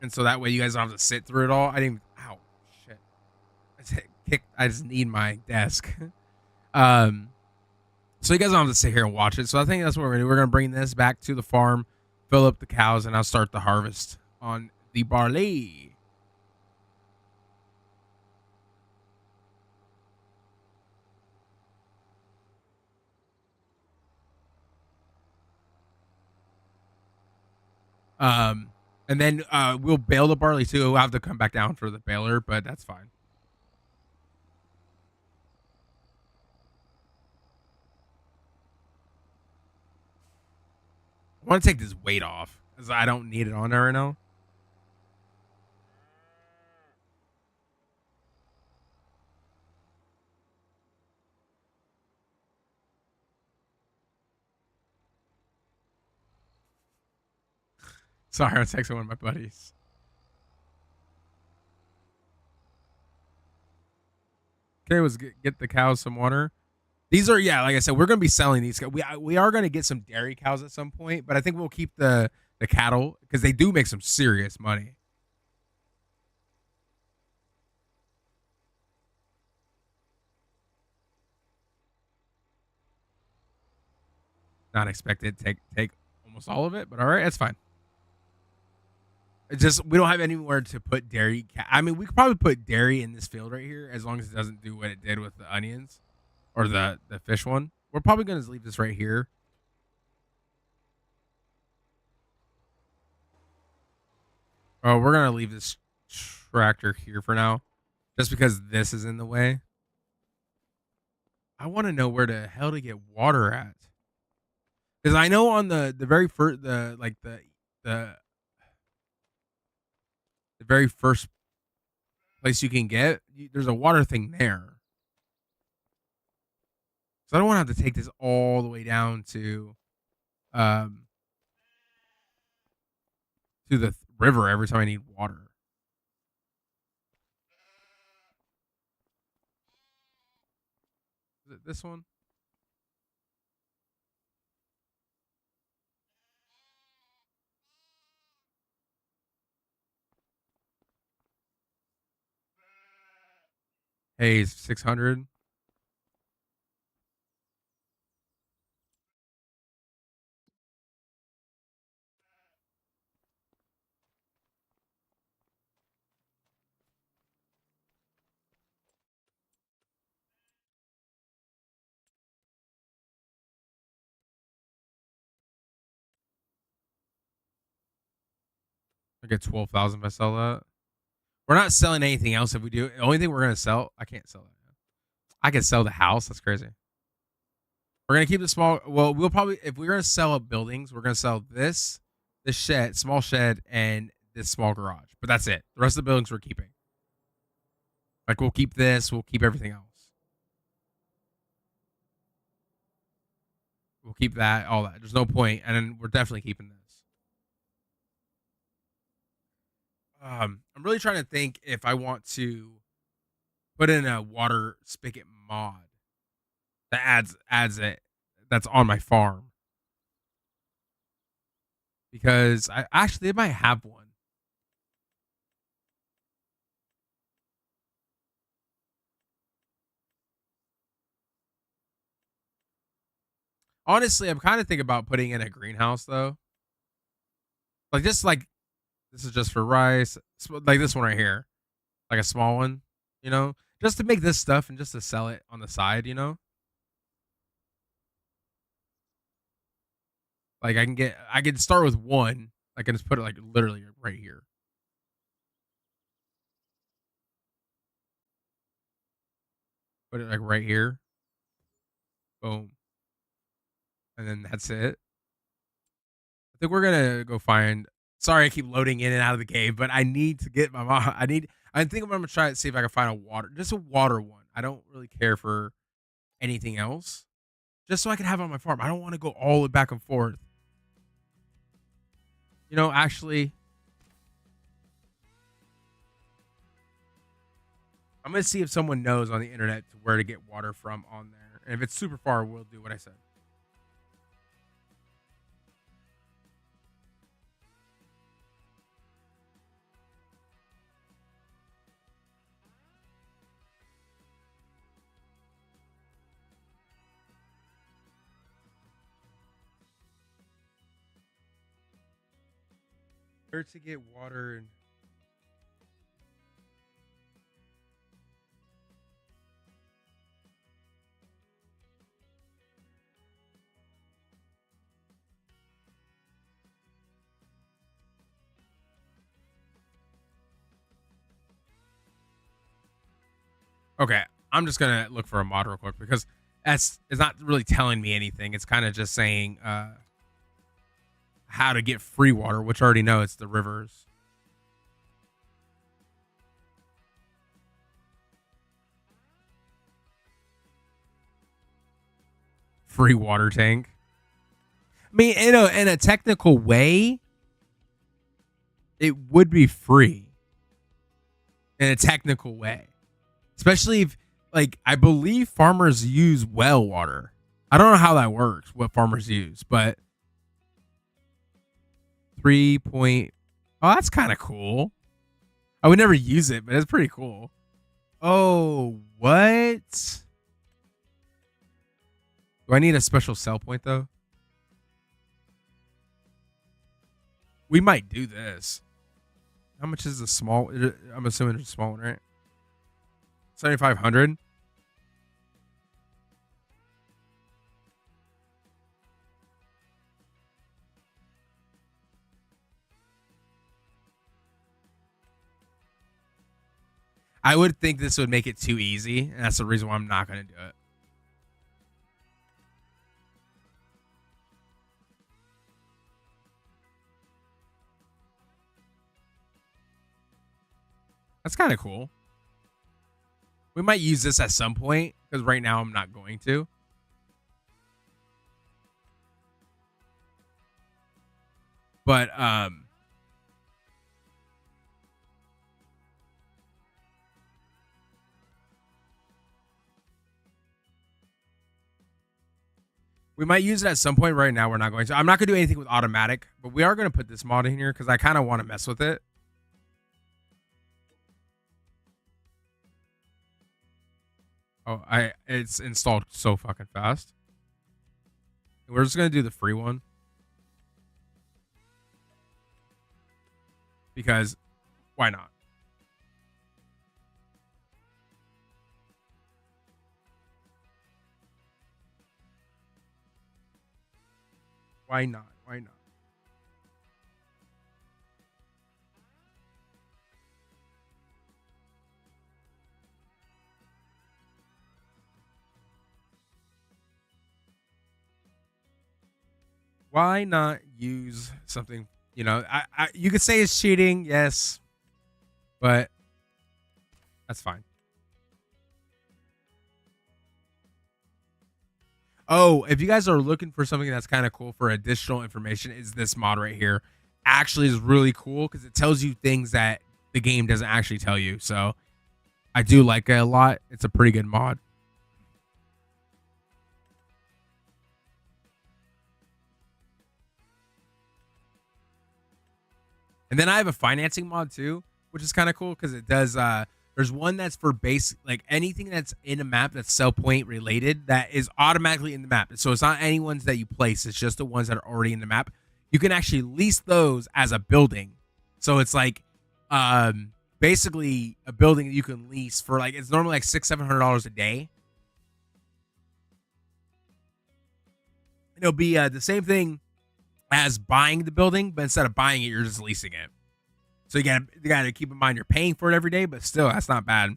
and so that way you guys don't have to sit through it all. I didn't. Ow, shit! I just need my desk. um, so you guys don't have to sit here and watch it. So I think that's what we're gonna do. We're gonna bring this back to the farm, fill up the cows, and I'll start the harvest on the barley. Um, and then we'll bale the barley too. We'll have to come back down for the baler, but that's fine. I want to take this weight off because I don't need it on there right now. Sorry, I was texting one of my buddies. Okay, let's get the cows some water. These are, yeah, like I said, we're gonna be selling these. We are gonna get some dairy cows at some point, but I think we'll keep the cattle because they do make some serious money. Not expected to take almost all of it, but all right, that's fine. It's just we don't have anywhere to put dairy. I mean, we could probably put dairy in this field right here as long as it doesn't do what it did with the onions or the fish one. We're probably gonna leave this right here. Oh, we're gonna leave this tractor here for now, just because this is in the way. I want to know where the hell to get water at, because I know on the very first the the very first place you can get there's a water thing there. So I don't want to have to take this all the way down um to the river every time I need water. Is it this one? Hey, 600. I get 12,000 if I sell that. We're not selling anything else if we do. The only thing we're gonna sell, I can't sell that. I can sell the house. That's crazy. We're gonna keep the small. Well, we'll probably if we're gonna sell up buildings, we're gonna sell this shed, small shed, and this small garage. But that's it. The rest of the buildings we're keeping. Like we'll keep this. We'll keep everything else. We'll keep that. All that. There's no point, and then we're definitely keeping this. I'm really trying to think if I want to put in a water spigot mod that adds it that's on my farm because I actually they might have one. Honestly, I'm kind of thinking about putting in a greenhouse though. Like just like this is just for rice, like this one right here, like a small one, you know, just to make this stuff and just to sell it on the side, you know. Like I can start with one. I can just put it like literally right here. Put it like right here. Boom. And then that's it. I think we're gonna go find. Sorry, I keep loading in and out of the game, but I need to get my mom. I think I'm gonna try to see if I can find a water, just a water one. I don't really care for anything else, just so I can have it on my farm. I don't want to go all the way back and forth. You know, actually, I'm gonna see if someone knows on the internet to where to get water from on there, and if it's super far, we'll do what I said. Where to get water and Okay, I'm just gonna look for a mod real quick because that's it's not really telling me anything. It's kind of just saying how to get free water, which I already know it's the rivers. Free water tank. I mean, in a technical way, it would be free in a technical way, especially if, like, I believe farmers use well water. I don't know how that works, what farmers use, but 3 point. Oh, that's kind of cool. I would never use it, but it's pretty cool. Oh, what? Do I need a special sell point though? We might do this. How much is the small? I'm assuming it's a small one, right? 7,500. I would think this would make it too easy, and that's the reason why I'm not going to do it. That's kind of cool. We might use this at some point because right now I'm not going to. But we might use it at some point. Right now we're not going to. I'm not going to do anything with automatic, but we are going to put this mod in here because I kind of want to mess with it. Oh, it's installed so fucking fast. We're just gonna do the free one because why not? Why not? Why not? Why not use something? You could say it's cheating, yes, but that's fine. Oh, if you guys are looking for something that's kind of cool for additional information, is this mod right here? Actually, is really cool because it tells you things that the game doesn't actually tell you. So I do like it a lot. It's a pretty good mod. And then I have a financing mod too, which is kind of cool because it does. There's one that's for base, like anything that's in a map that's sell point related that is automatically in the map. So it's not any ones that you place. It's just the ones that are already in the map. You can actually lease those as a building. So it's like, basically a building that you can lease for like it's normally like $600-700 a day. And it'll be the same thing as buying the building, but instead of buying it, you're just leasing it. So you gotta keep in mind you're paying for it every day, but still that's not bad.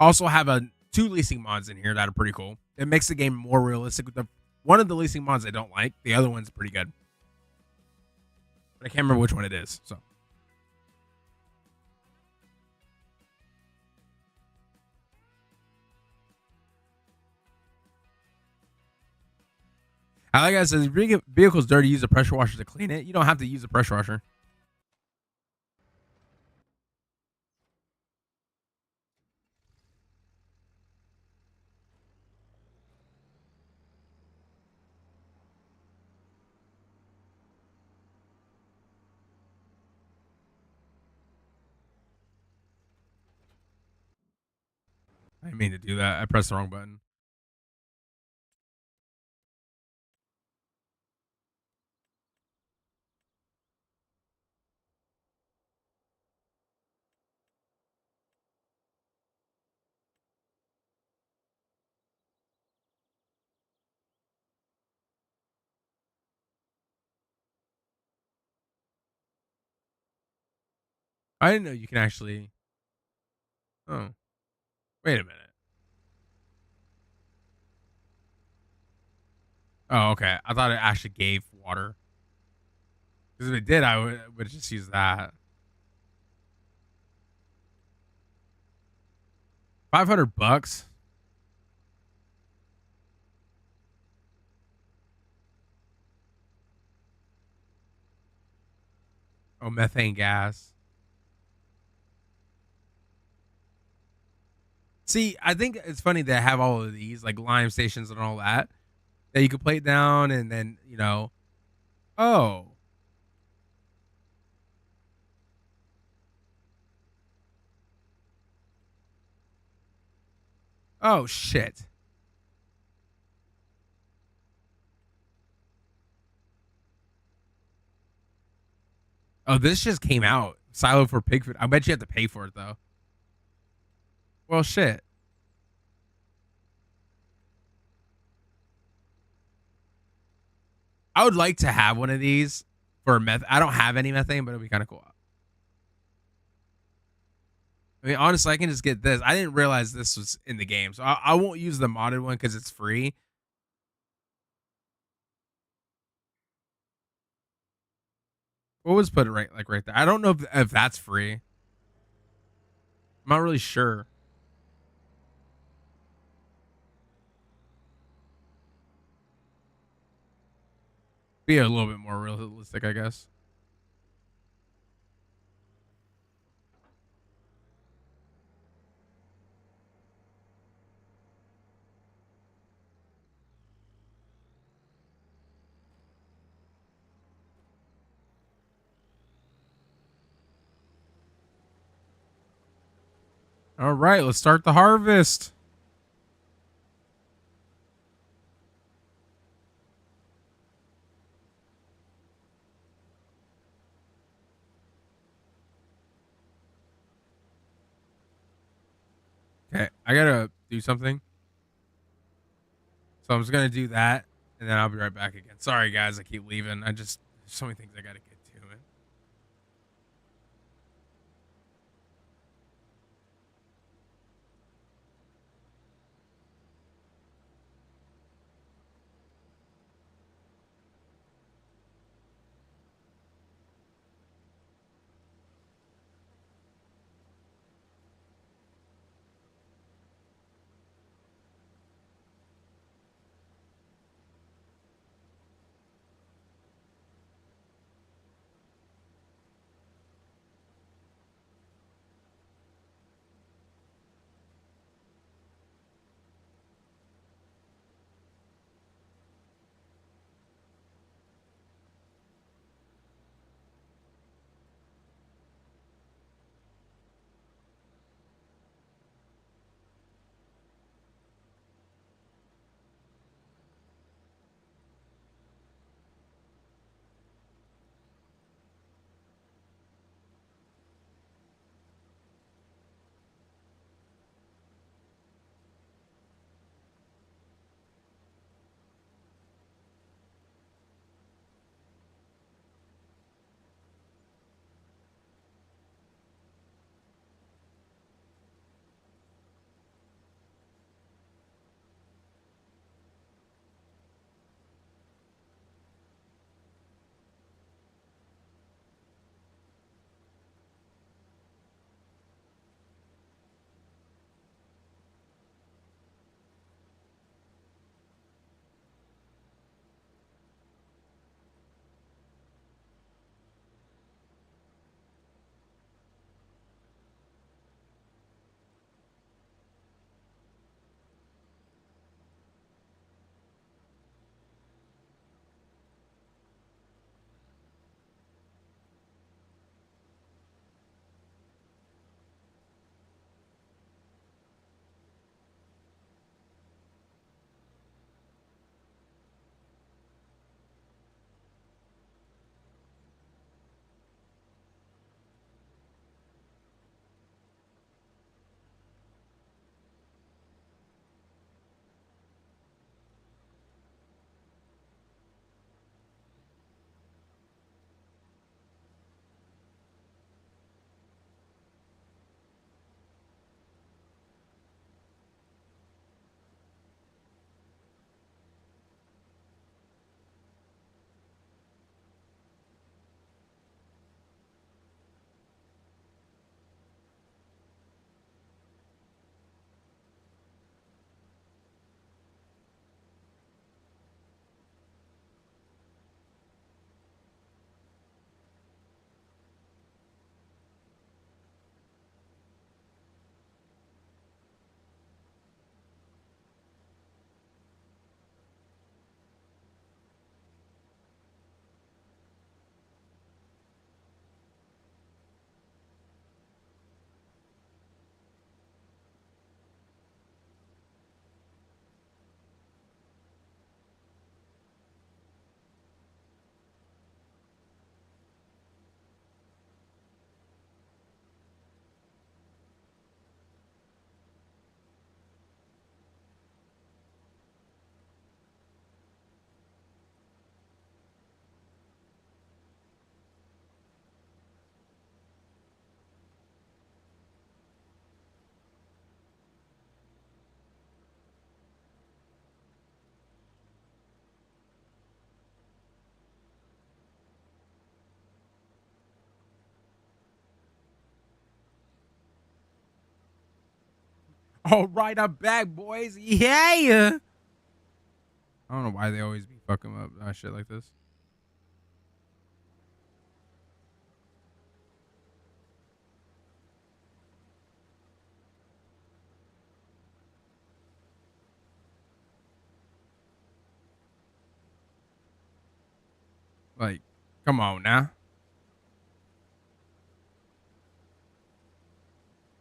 Also have a two leasing mods in here that are pretty cool. It makes the game more realistic. With the one of the leasing mods I don't like, the other one's pretty good, but I can't remember which one it is. So I like I said, if your vehicle's dirty, use a pressure washer to clean it. You don't have to use a pressure washer. I didn't mean to do that. I pressed the wrong button. I didn't know you can actually. Oh, wait a minute. Oh, okay. I thought it actually gave water. Because if it did, I would just use that. 500 bucks. Oh, methane gas. See, I think it's funny they have all of these like lime stations and all that that you could play down, and then oh, oh shit. Oh, this just came out. Silo for pig food. I bet you have to pay for it though. Well, shit. I would like to have one of these for meth. I don't have any methane, but it'd be kind of cool. I mean, honestly, I can just get this. I didn't realize this was in the game, so I won't use the modded one because it's free. What was put right like right there? I don't know if that's free. I'm not really sure. Be a little bit more realistic, I guess. All right, let's start the harvest. Okay, I gotta do something, so I'm just gonna do that, and then I'll be right back again. Sorry, guys, I keep leaving. There's so many things I gotta get to. Man. All right, I'm back, boys. Yeah. I don't know why they always be fucking up shit like this. Like, come on now.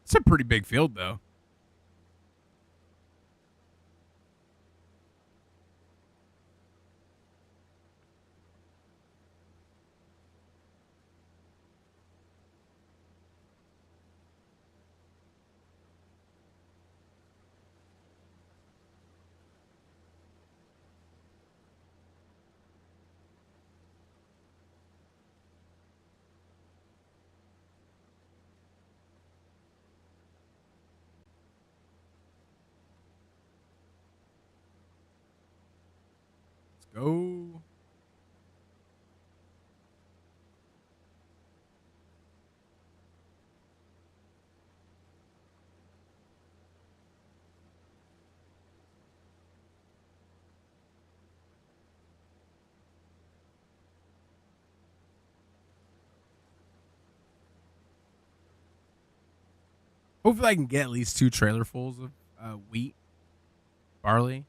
It's a pretty big field, though. Let's go. Hopefully, I can get at least 2 trailerfuls of wheat, barley.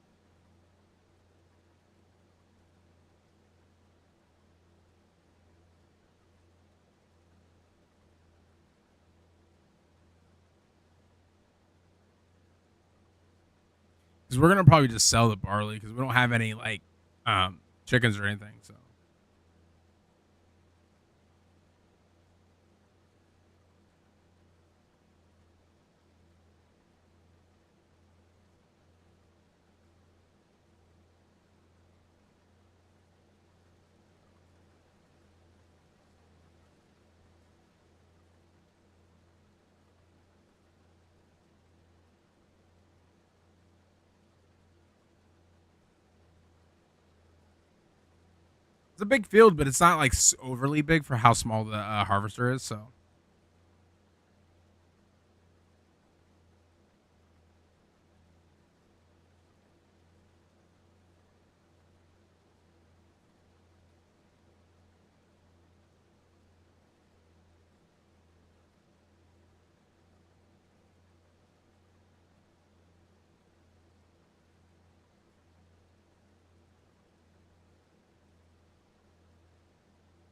Because we're gonna probably just sell the barley because we don't have any like chickens or anything. So it's a big field, but it's not like overly big for how small the harvester is. So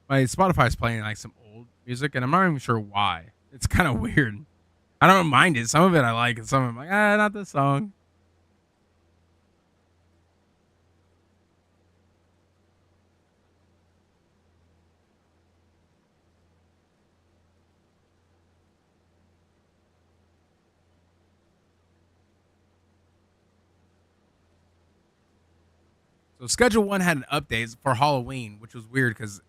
my Spotify's playing like some old music, and I'm not even sure why. It's kind of weird. I don't mind it. Some of it I like, and some of it I'm like, not this song. So Schedule One had an update for Halloween, which was weird because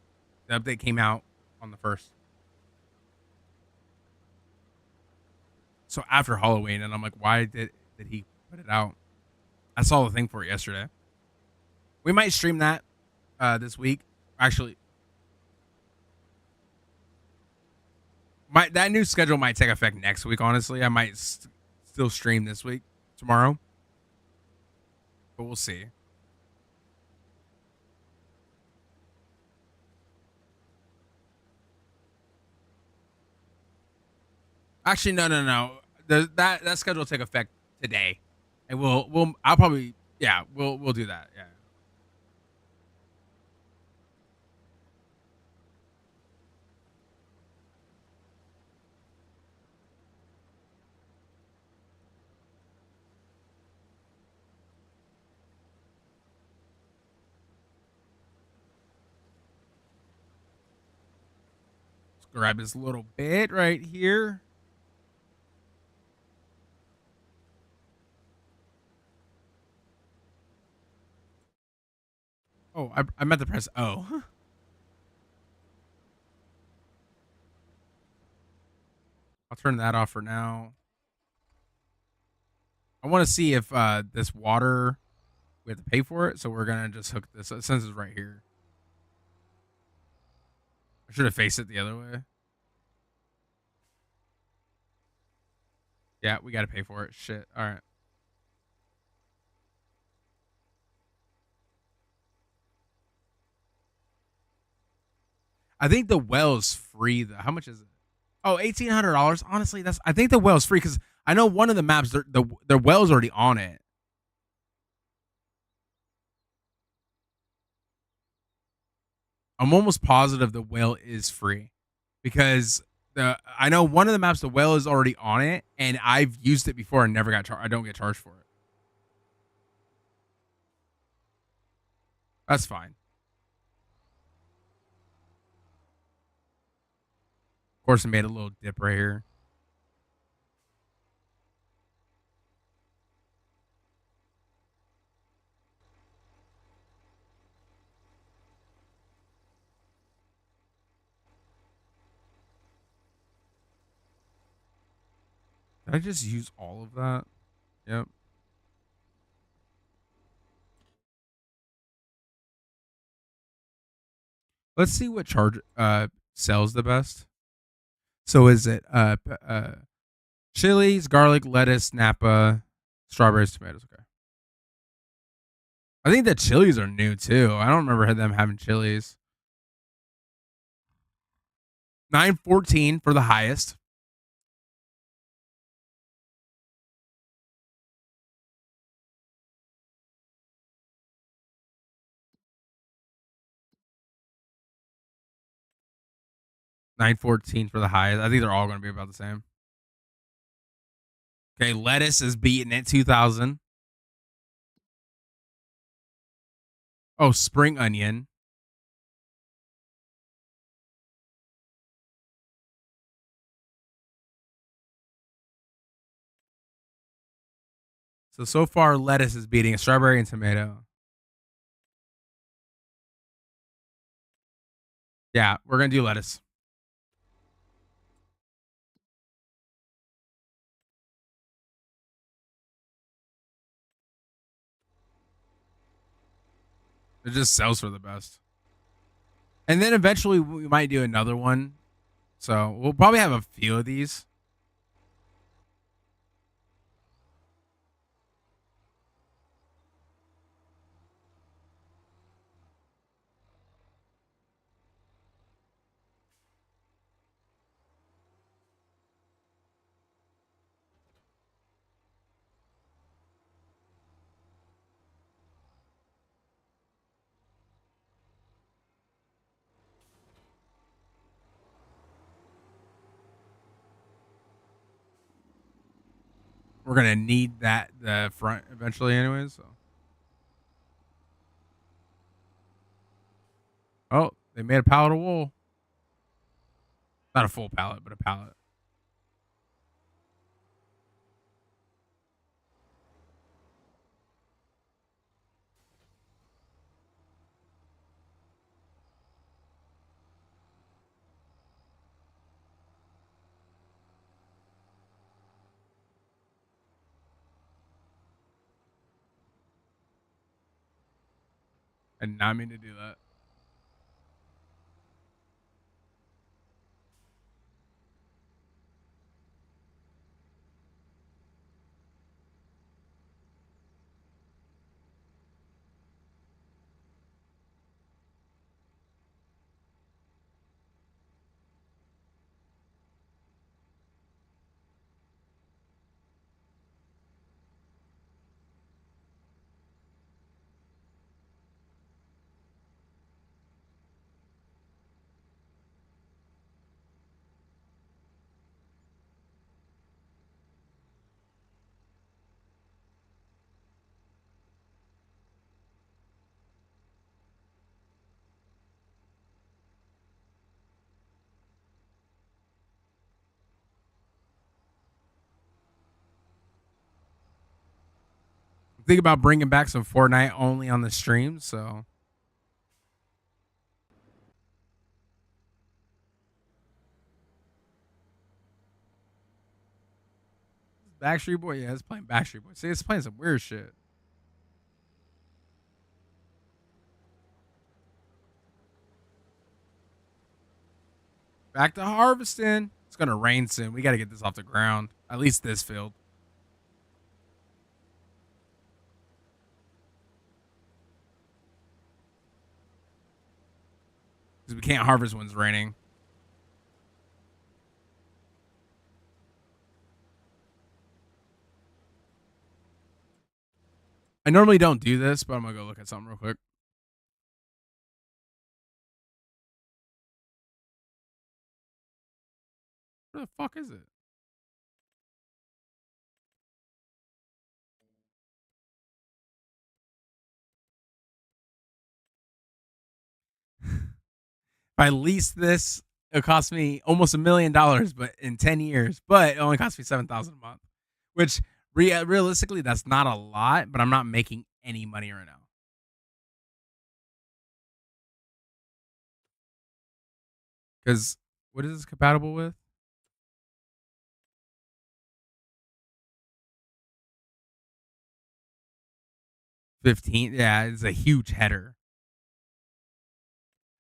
the update came out on the first. So after Halloween, and I'm like, why did he put it out? I saw the thing for it yesterday. We might stream that this week. Actually, that new schedule might take effect next week. Honestly, I might still stream this week, tomorrow, but we'll see. Actually, no. That schedule will take effect today, and I'll probably we'll do that. Yeah. Let's grab this little bit right here. Oh, I meant to press O. I'll turn that off for now. I want to see if this water we have to pay for it, so we're gonna just hook this since it's right here. I should have faced it the other way. Yeah, we got to pay for it. Shit. All right. I think the well's free though. How much is it? Oh, $1,800. Honestly, I think the well's free because I know one of the maps the well's already on it. I'm almost positive the well is free because I know one of the maps the well is already on it, and I've used it before and never got charged. I don't get charged for it. That's fine. Of course, I made a little dip right here. Did I just use all of that? Yep. Let's see what charge sells the best. So is it chilies, garlic, lettuce, Napa, strawberries, tomatoes? Okay. I think the chilies are new too. I don't remember them having chilies. 914 for the highest. $914 for the highest. I think they're all going to be about the same. Okay, lettuce is beating at 2,000. Oh, spring onion. So far, lettuce is beating a strawberry and tomato. Yeah, we're going to do lettuce. It just sells for the best. And then eventually we might do another one. So we'll probably have a few of these. We're going to need the front eventually anyways. So. Oh, they made a pallet of wool. Not a full pallet, but a pallet. I did not mean to do that. Think about bringing back some Fortnite only on the stream. So Backstreet Boy, yeah, it's playing Backstreet Boy. See, it's playing some weird shit. Back to harvesting. It's gonna rain soon. We got to get this off the ground. At least this field. Because we can't harvest when it's raining. I normally don't do this, but I'm going to go look at something real quick. Where the fuck is it? If I lease this, it'll cost me almost $1 million, but in 10 years. But it only costs me $7,000 a month, which realistically, that's not a lot. But I'm not making any money right now. Because what is this compatible with? 15. Yeah, it's a huge header.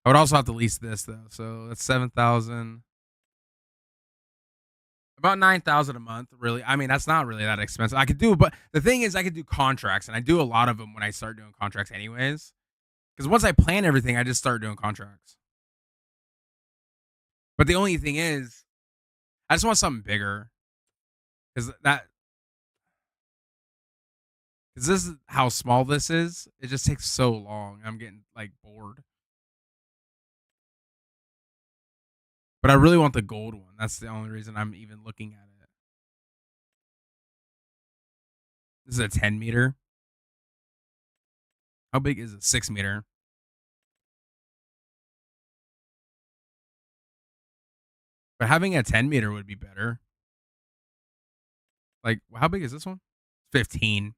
I would also have to lease this though, so that's 7,000. About 9,000 a month, really. I mean, that's not really that expensive. I could do, but the thing is, I could do contracts, and I do a lot of them when I start doing contracts, anyways. Because once I plan everything, I just start doing contracts. But the only thing is, I just want something bigger, because this is how small this is. It just takes so long. I'm getting like bored. But I really want the gold one. That's the only reason I'm even looking at it. This is a 10 meter. How big is it? 6 meter. But having a 10 meter would be better. Like, how big is this one? 15.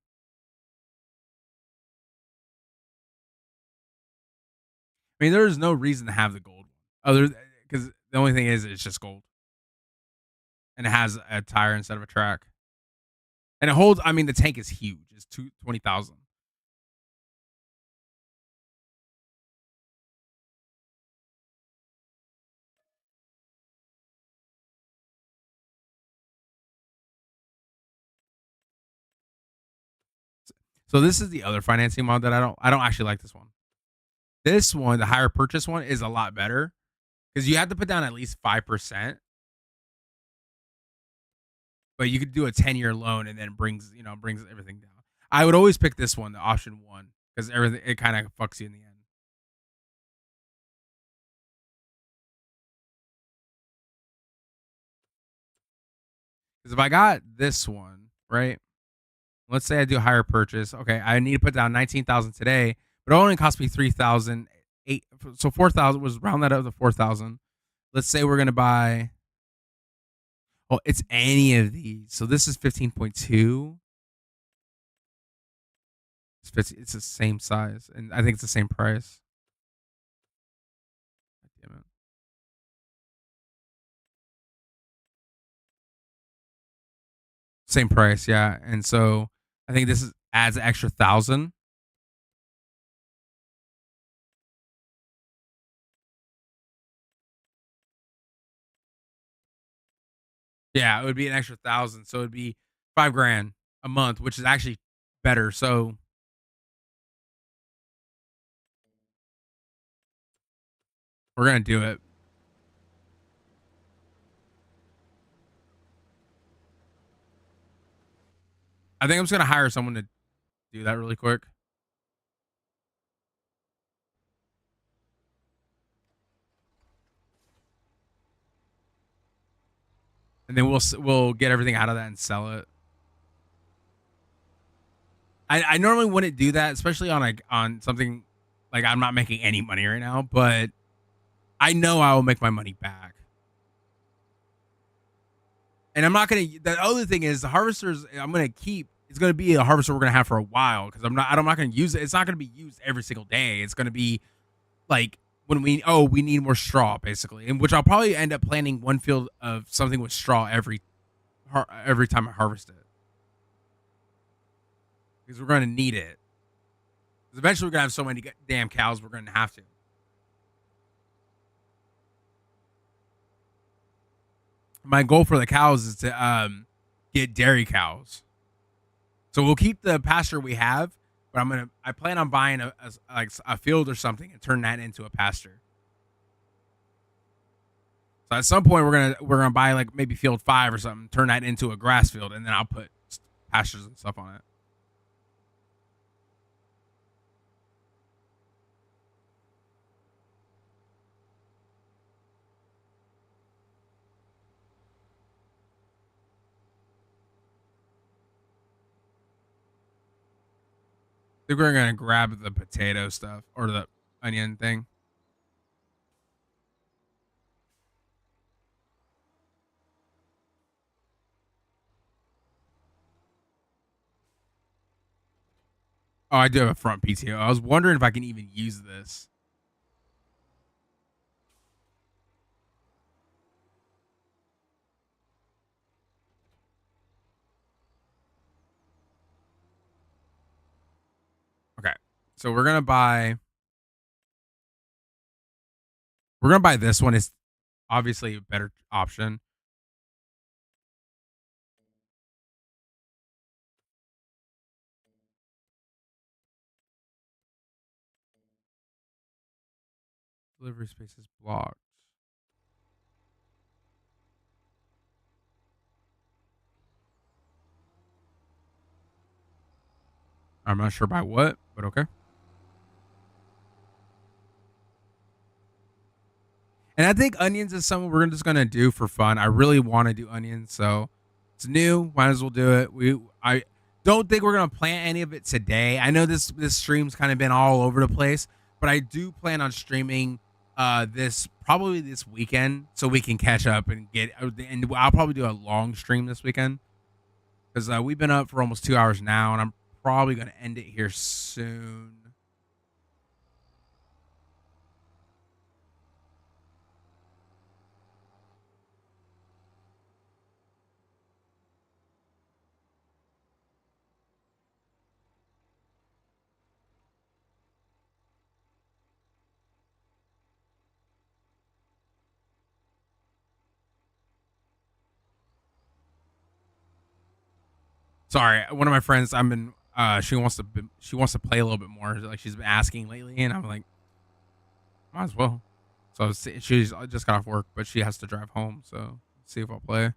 I mean, there is no reason to have the gold one, other because the only thing is it's just gold, and it has a tire instead of a track, and it holds. I mean, the tank is huge. It's 20,000. So this is the other financing mod that I don't actually like this one. This one, the higher purchase one, is a lot better because you have to put down at least 5%, but you could do a 10-year loan and then brings everything down. I would always pick this one, the option one, because everything it kind of fucks you in the end. Because if I got this one, right? Let's say I do a higher purchase. Okay, I need to put down 19,000 today, but it only cost me 3,000. So 4,000 was round that up to 4,000. Let's say we're gonna buy. Oh, it's any of these. So this is 15.2. It's the same size, and I think it's the same price. Damn it. Same price, yeah. And so I think this adds an extra 1,000. Yeah, it would be an extra 1,000. So it'd be 5 grand a month, which is actually better. So we're gonna do it. I think I'm just gonna hire someone to do that really quick. And then we'll get everything out of that and sell it. I normally wouldn't do that, especially on something like I'm not making any money right now, but I know I will make my money back. And I'm not gonna. The other thing is the harvesters I'm gonna keep. It's gonna be a harvester we're gonna have for a while because I'm not gonna use it. It's not gonna be used every single day. It's gonna be like when we need more straw basically, and which I'll probably end up planting one field of something with straw every time I harvest it because we're gonna need it. Because eventually we're gonna have so many damn cows we're gonna have to. My goal for the cows is to get dairy cows. So we'll keep the pasture we have, but I plan on buying a field or something and turn that into a pasture. So at some point we're gonna buy like maybe field 5 or something, turn that into a grass field, and then I'll put pastures and stuff on it. I think we're gonna grab the potato stuff or the onion thing. Oh, I do have a front PTO. I was wondering if I can even use this. Okay, so we're gonna buy this one. It's obviously a better option. Delivery space is blocked. I'm not sure by what, but okay. And I think onions is something we're just gonna do for fun. I really want to do onions, so it's new. Might as well do it. I don't think we're gonna plant any of it today. I know this stream's kind of been all over the place, but I do plan on streaming this probably this weekend so we can catch up and get. And I'll probably do a long stream this weekend because we've been up for almost 2 hours now, and I'm probably gonna end it here soon. Sorry, one of my friends. I'm in. She wants to play a little bit more. Like she's been asking lately, and I'm like, might as well. So she's just got off work, but she has to drive home. So see if I'll play.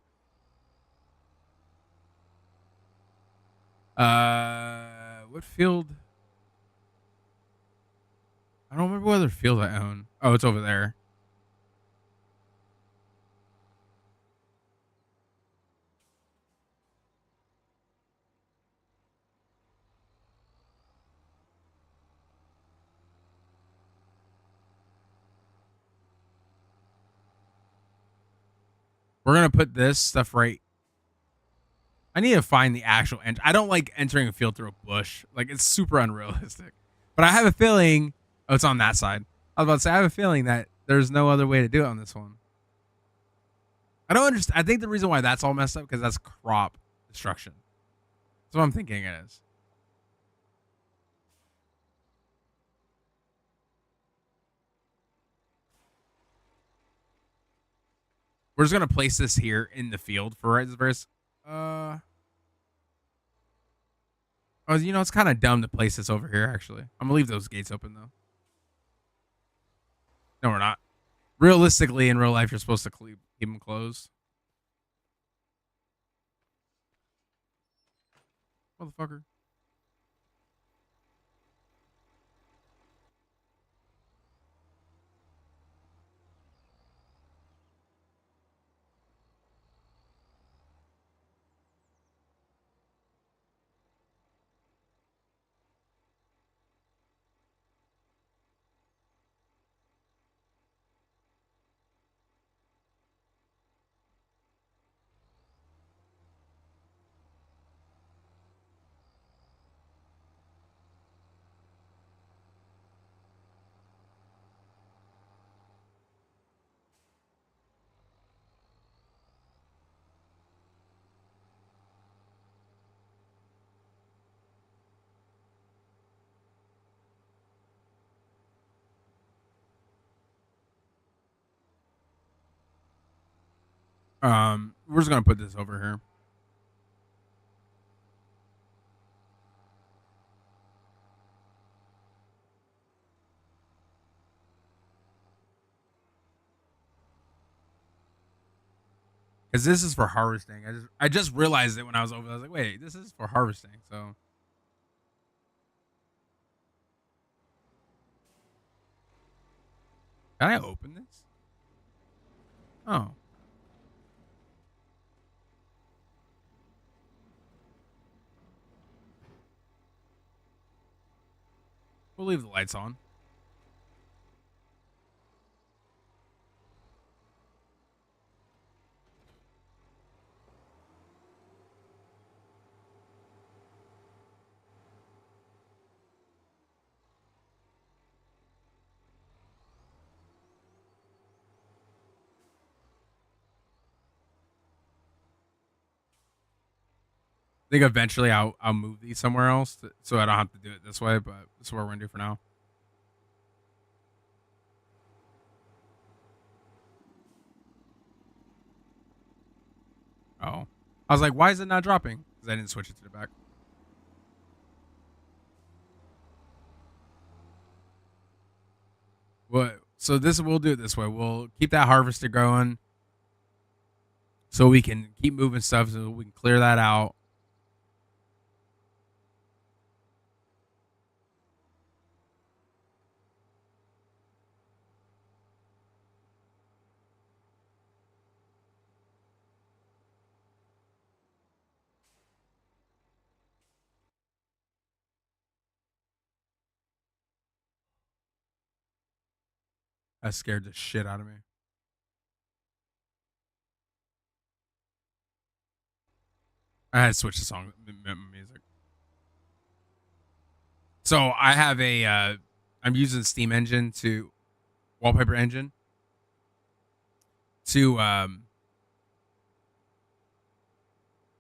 What field? I don't remember what other field I own. Oh, it's over there. We're gonna put this stuff right. I need to find the actual end. I don't like entering a field through a bush. Like it's super unrealistic. But I have a feeling. Oh, it's on that side. I was about to say I have a feeling that there's no other way to do it on this one. I don't understand. I think the reason why that's all messed up because that's crop destruction. That's what I'm thinking it is. We're just gonna place this here in the field for right this verse. Uh oh, it's kind of dumb to place this over here. Actually, I'm gonna leave those gates open though. No, we're not. Realistically, in real life, you're supposed to keep them closed. Motherfucker. We're just gonna put this over here. Because this is for harvesting. I just realized it when I was over. I was like, wait, this is for harvesting. So can I open this? Oh, we'll leave the lights on. I think eventually I'll move these somewhere else so I don't have to do it this way. But this is what we're gonna do for now. Oh, I was like, why is it not dropping? Because I didn't switch it to the back. What? So this we'll do it this way. We'll keep that harvester going so we can keep moving stuff so we can clear that out. That scared the shit out of me. I had to switch the song music. So I have a I'm using Steam Engine to wallpaper engine to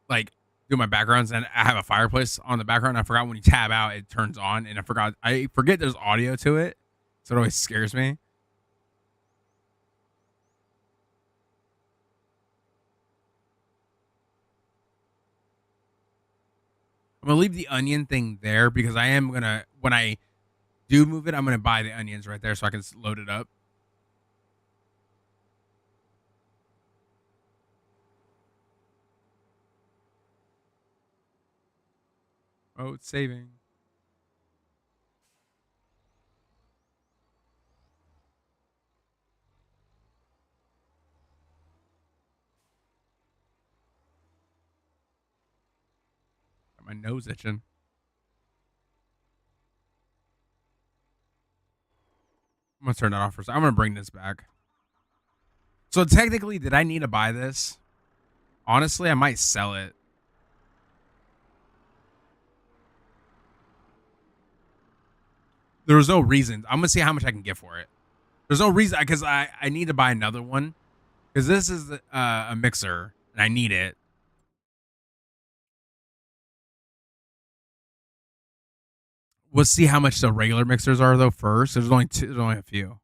like do my backgrounds, and I have a fireplace on the background. I forgot when you tab out it turns on, and I forget there's audio to it, so it always scares me. I'm gonna leave the onion thing there because I am gonna when I do move it, I'm gonna buy the onions right there so I can load it up. Oh, it's saving. Got my nose itching. I'm gonna turn that off for a second. I'm gonna bring this back. So technically, did I need to buy this? Honestly, I might sell it. There was no reason. I'm gonna see how much I can get for it. There's no reason because I need to buy another one because this is a mixer and I need it. We'll see how much the regular mixers are though first. There's only two. There's only a few.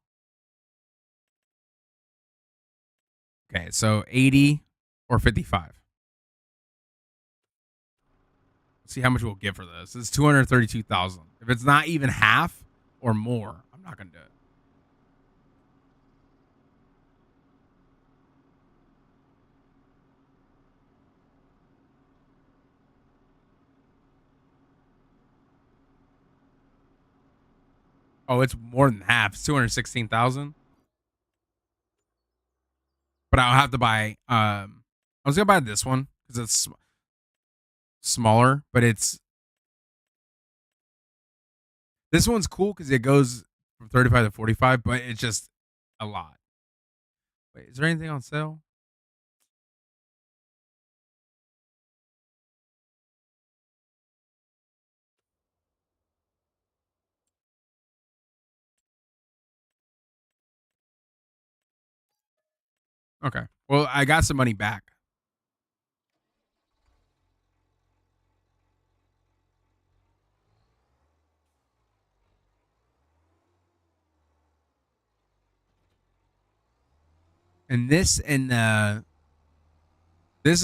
Okay, so 80 or 55. Let's see how much we'll get for this. It's 232,000. If it's not even half or more, I'm not gonna do it. Oh, it's more than half. It's 216,000. But I'll have to buy. I was gonna buy this one because it's smaller, but it's this one's cool because it goes from 35 to 45, but it's just a lot. Wait, is there anything on sale? Okay. Well, I got some money back. And this is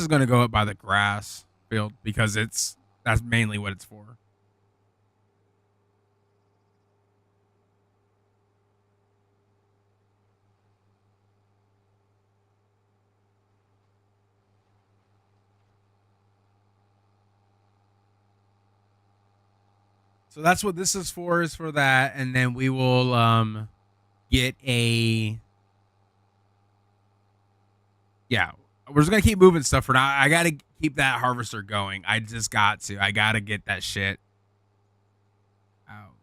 gonna go up by the grass field because that's mainly what it's for. So that's what this is for that, and then we will get a yeah. We're just gonna keep moving stuff for now. I gotta keep that harvester going. I just got to. I gotta get that shit out.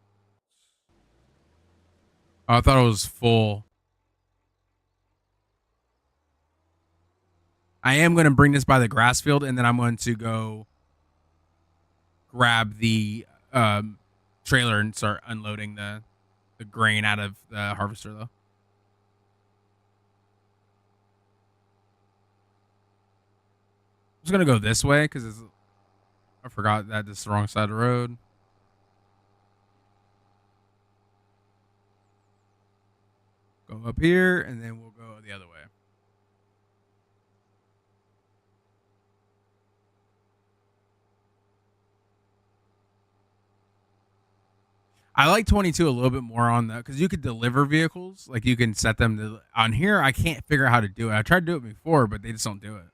Oh, I thought it was full. I am gonna bring this by the grass field, and then I'm going to go grab the trailer and start unloading the grain out of the harvester though. I'm just gonna go this way because I forgot that this is the wrong side of the road. Go up here and then we'll go the other way. I like 22 a little bit more on that because you could deliver vehicles. Like you can set them to on here. I can't figure out how to do it. I tried to do it before, but they just don't do it.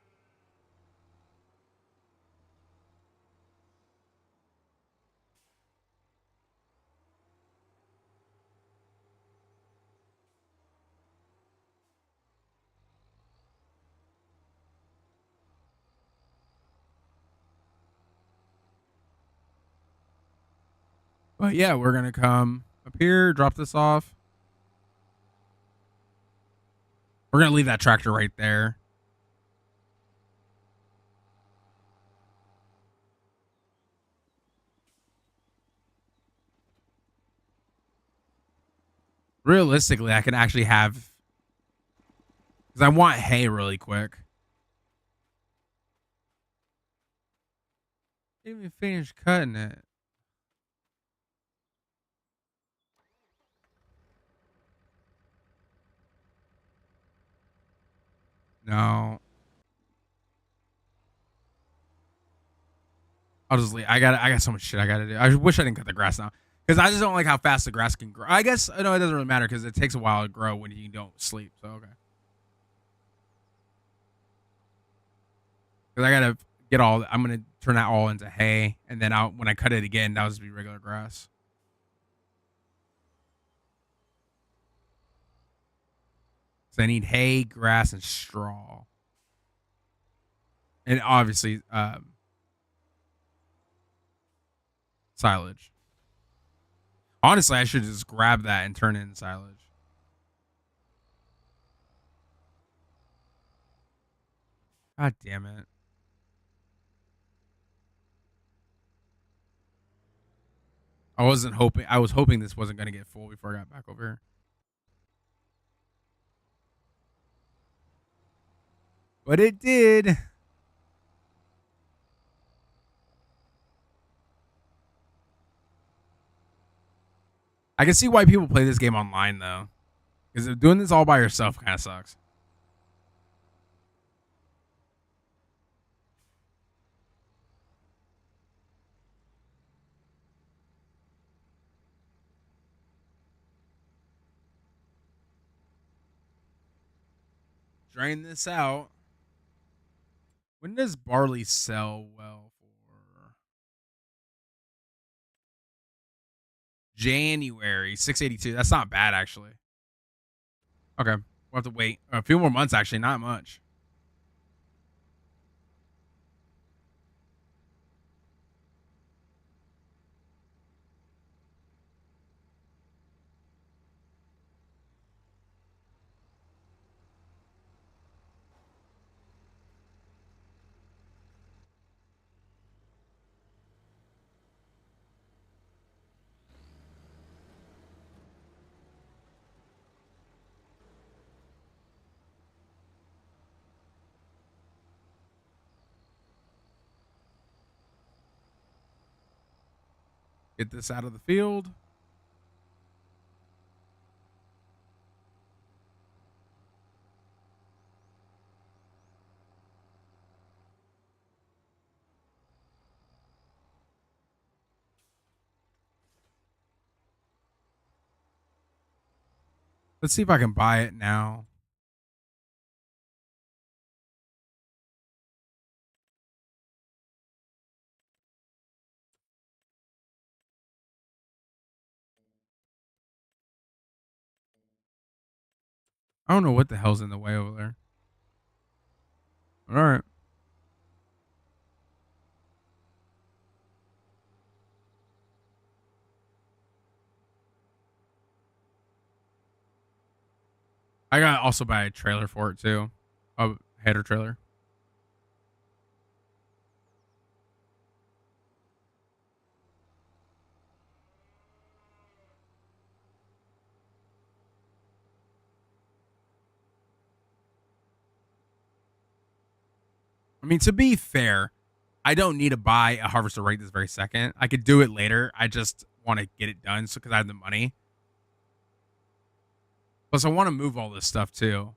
But yeah, we're gonna come up here, drop this off. We're gonna leave that tractor right there. Realistically, I can actually have because I want hay really quick. Didn't even finish cutting it. No, I'll just leave. I got so much shit I gotta do. I wish I didn't cut the grass now because I just don't like how fast the grass can grow. I guess I know it doesn't really matter because it takes a while to grow when you don't sleep. So okay, because I gotta get all. I'm gonna turn that all into hay, and then when I cut it again, that was be regular grass. So I need hay, grass, and straw, and obviously silage. Honestly, I should just grab that and turn it into silage. God damn it. I was hoping this wasn't going to get full before I got back over here. But it did. I can see why people play this game online though. Because doing this all by yourself kind of sucks. Drain this out. When does barley sell well for? January 682. That's not bad actually. Okay. We'll have to wait a few more months actually, not much. Get this out of the field. Let's see if I can buy it now. I don't know what the hell's in the way over there. All right. I got also buy a trailer for it too. A header trailer. I mean, to be fair, I don't need to buy a harvester right this very second. I could do it later. I just want to get it done so because I have the money. Plus, I want to move all this stuff too.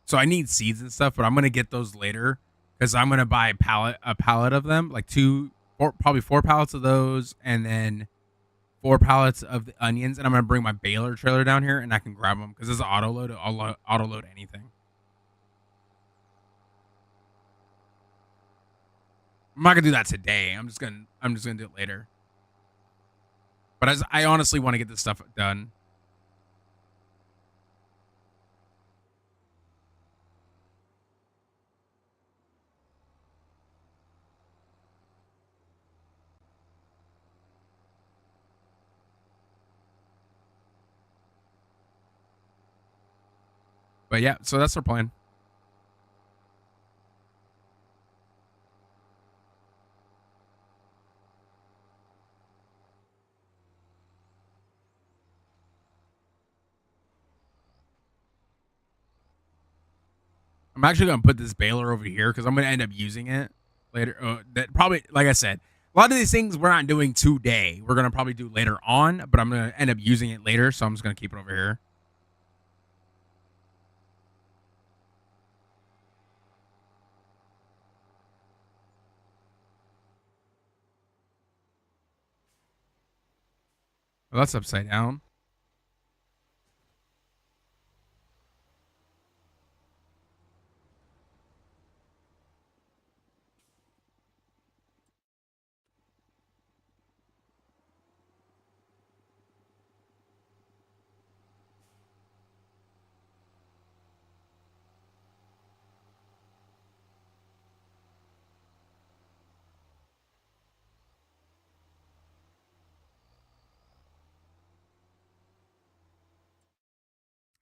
So I need seeds and stuff, but I'm gonna get those later because I'm gonna buy a pallet of them, like probably 4 pallets of those, and then 4 pallets of the onions. And I'm gonna bring my baler trailer down here, and I can grab them because it's auto load. I'll auto load anything. I'm not gonna do that today. I'm just gonna do it later. But as I honestly want to get this stuff done. But yeah, so that's our plan. I'm actually gonna put this baler over here because I'm gonna end up using it later. That probably, like I said, a lot of these things we're not doing today. We're gonna probably do later on, but I'm gonna end up using it later, so I'm just gonna keep it over here. Well, that's upside down.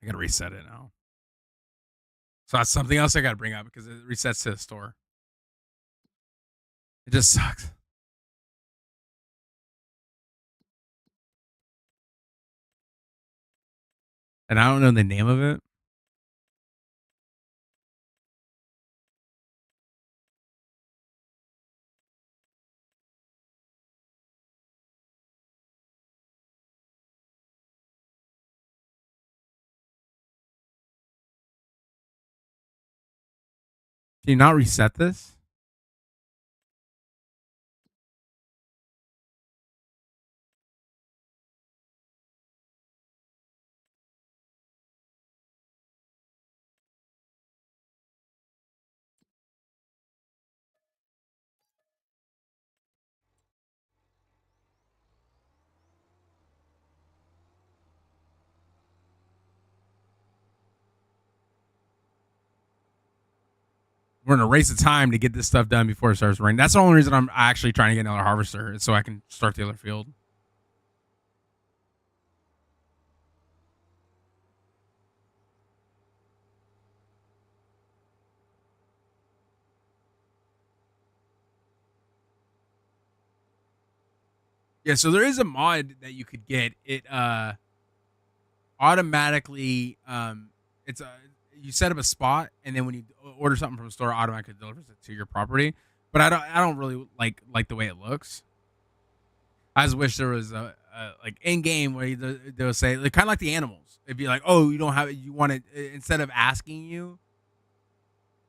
I gotta reset it now. So that's something else I gotta bring up because it resets to the store. It just sucks, and I don't know the name of it. Can you not reset this? We're in a race of time to get this stuff done before it starts raining. That's the only reason I'm actually trying to get another harvester, is so I can start the other field. Yeah, so there is a mod that you could get. It automatically it's a you set up a spot, and then when you order something from a store, it automatically delivers it to your property. But I don't really like the way it looks. I just wish there was a like in game where they'll say like, kind of like the animals. It'd be like, oh, you don't have it, you want it, instead of asking you,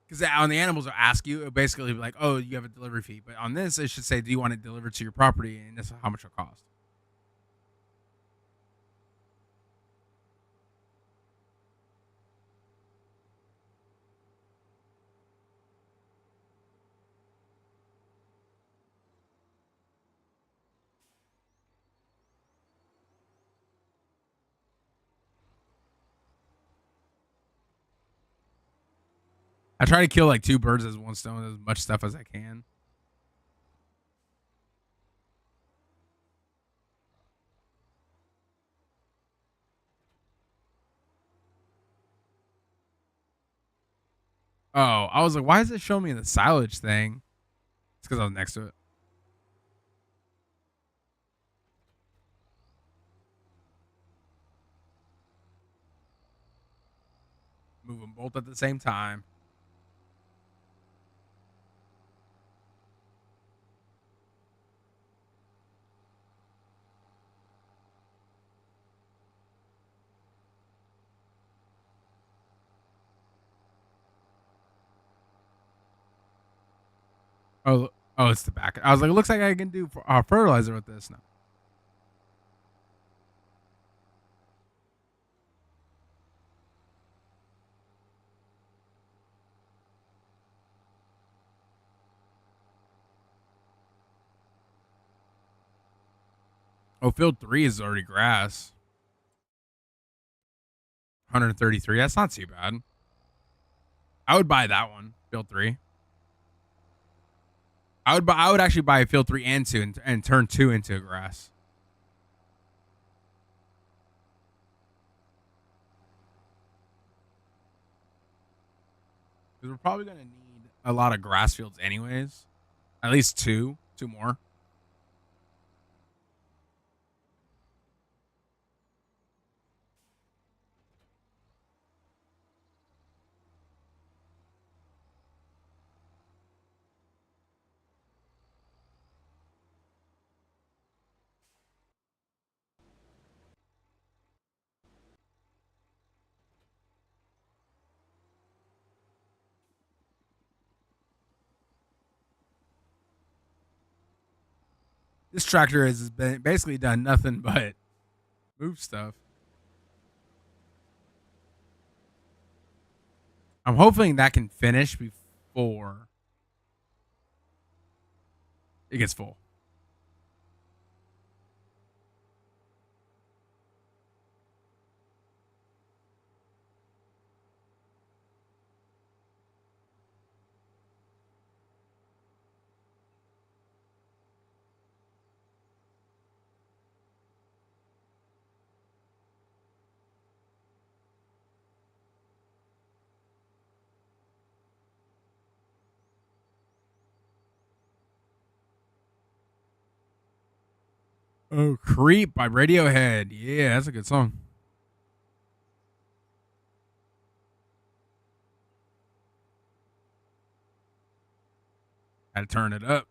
because on the animals will ask you, it'll basically be like, oh, you have a delivery fee. But on this, it should say, do you want it delivered to your property, and this is how much it'll cost. I try to kill like two birds with one stone, as much stuff as I can. Oh, I was like, why does it show me the silage thing? It's because I was next to it. Move them both at the same time. Oh, oh, it's the back. I was like, it looks like I can do fertilizer with this now. Oh, field 3 is already grass. 133. That's not too bad. I would buy that one, field 3. I would actually buy field 3 and 2 and turn 2 into grass. Because we're probably gonna need a lot of grass fields anyways. At least two more. This tractor has been basically done nothing but move stuff. I'm hoping that can finish before it gets full. Oh, Creep by Radiohead. Yeah, that's a good song. Had to turn it up.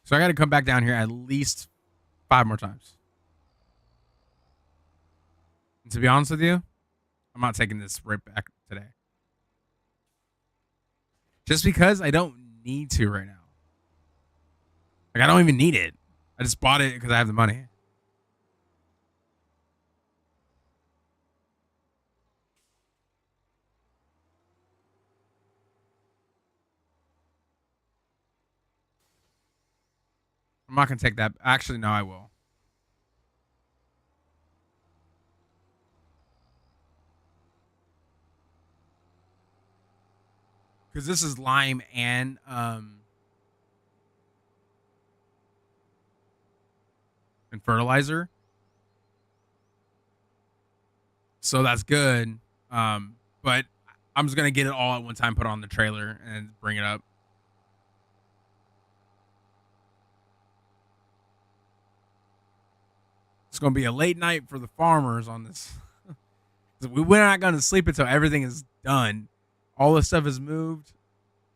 So I got to come back down here at least 5 more times. And to be honest with you, I'm not taking this right back today. Just because I don't need to right now. Like, I don't even need it. I just bought it because I have the money. I'm not going to take that. Actually, no, I will. because this is lime and fertilizer, so that's good. But I'm just gonna get it all at one time, put it on the trailer, and bring it up. It's gonna be a late night for the farmers on this. We're not gonna sleep until everything is done. All the stuff is moved.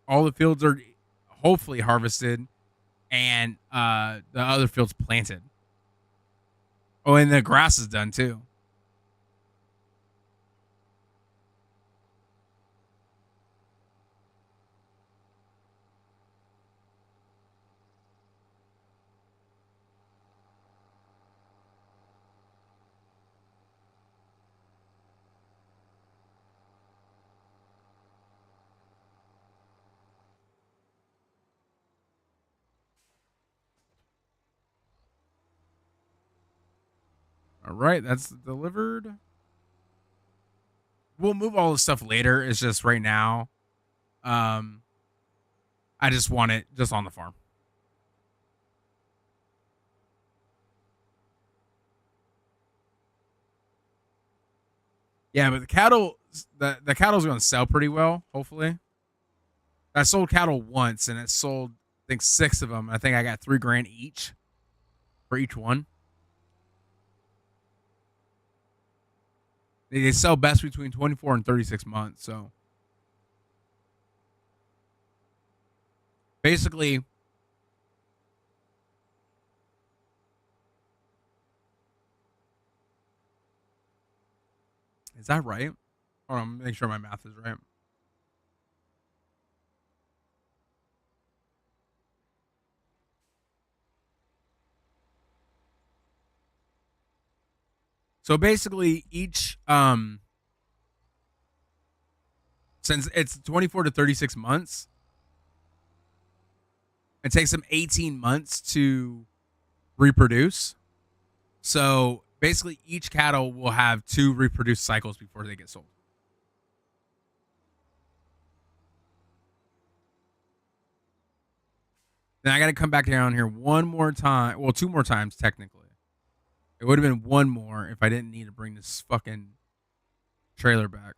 All the fields are hopefully harvested, and the other fields planted. Oh, and the grass is done too. All right, that's delivered. We'll move all the stuff later. It's just right now. Um, I just want it just on the farm. Yeah, but the cattle's going to sell pretty well. Hopefully, I sold cattle once, and it sold I think 6 of them. I think I got $3,000 each for each one. They sell best between 24 and 36 months. So basically, is that right? Hold on, make sure my math is right. So basically, each since it's 24 to 36 months, it takes them 18 months to reproduce. So basically, each cattle will have 2 reproduced cycles before they get sold. Then I got to come back down here one more time. Well, 2 more times technically. It would have been 1 more if I didn't need to bring this fucking trailer back.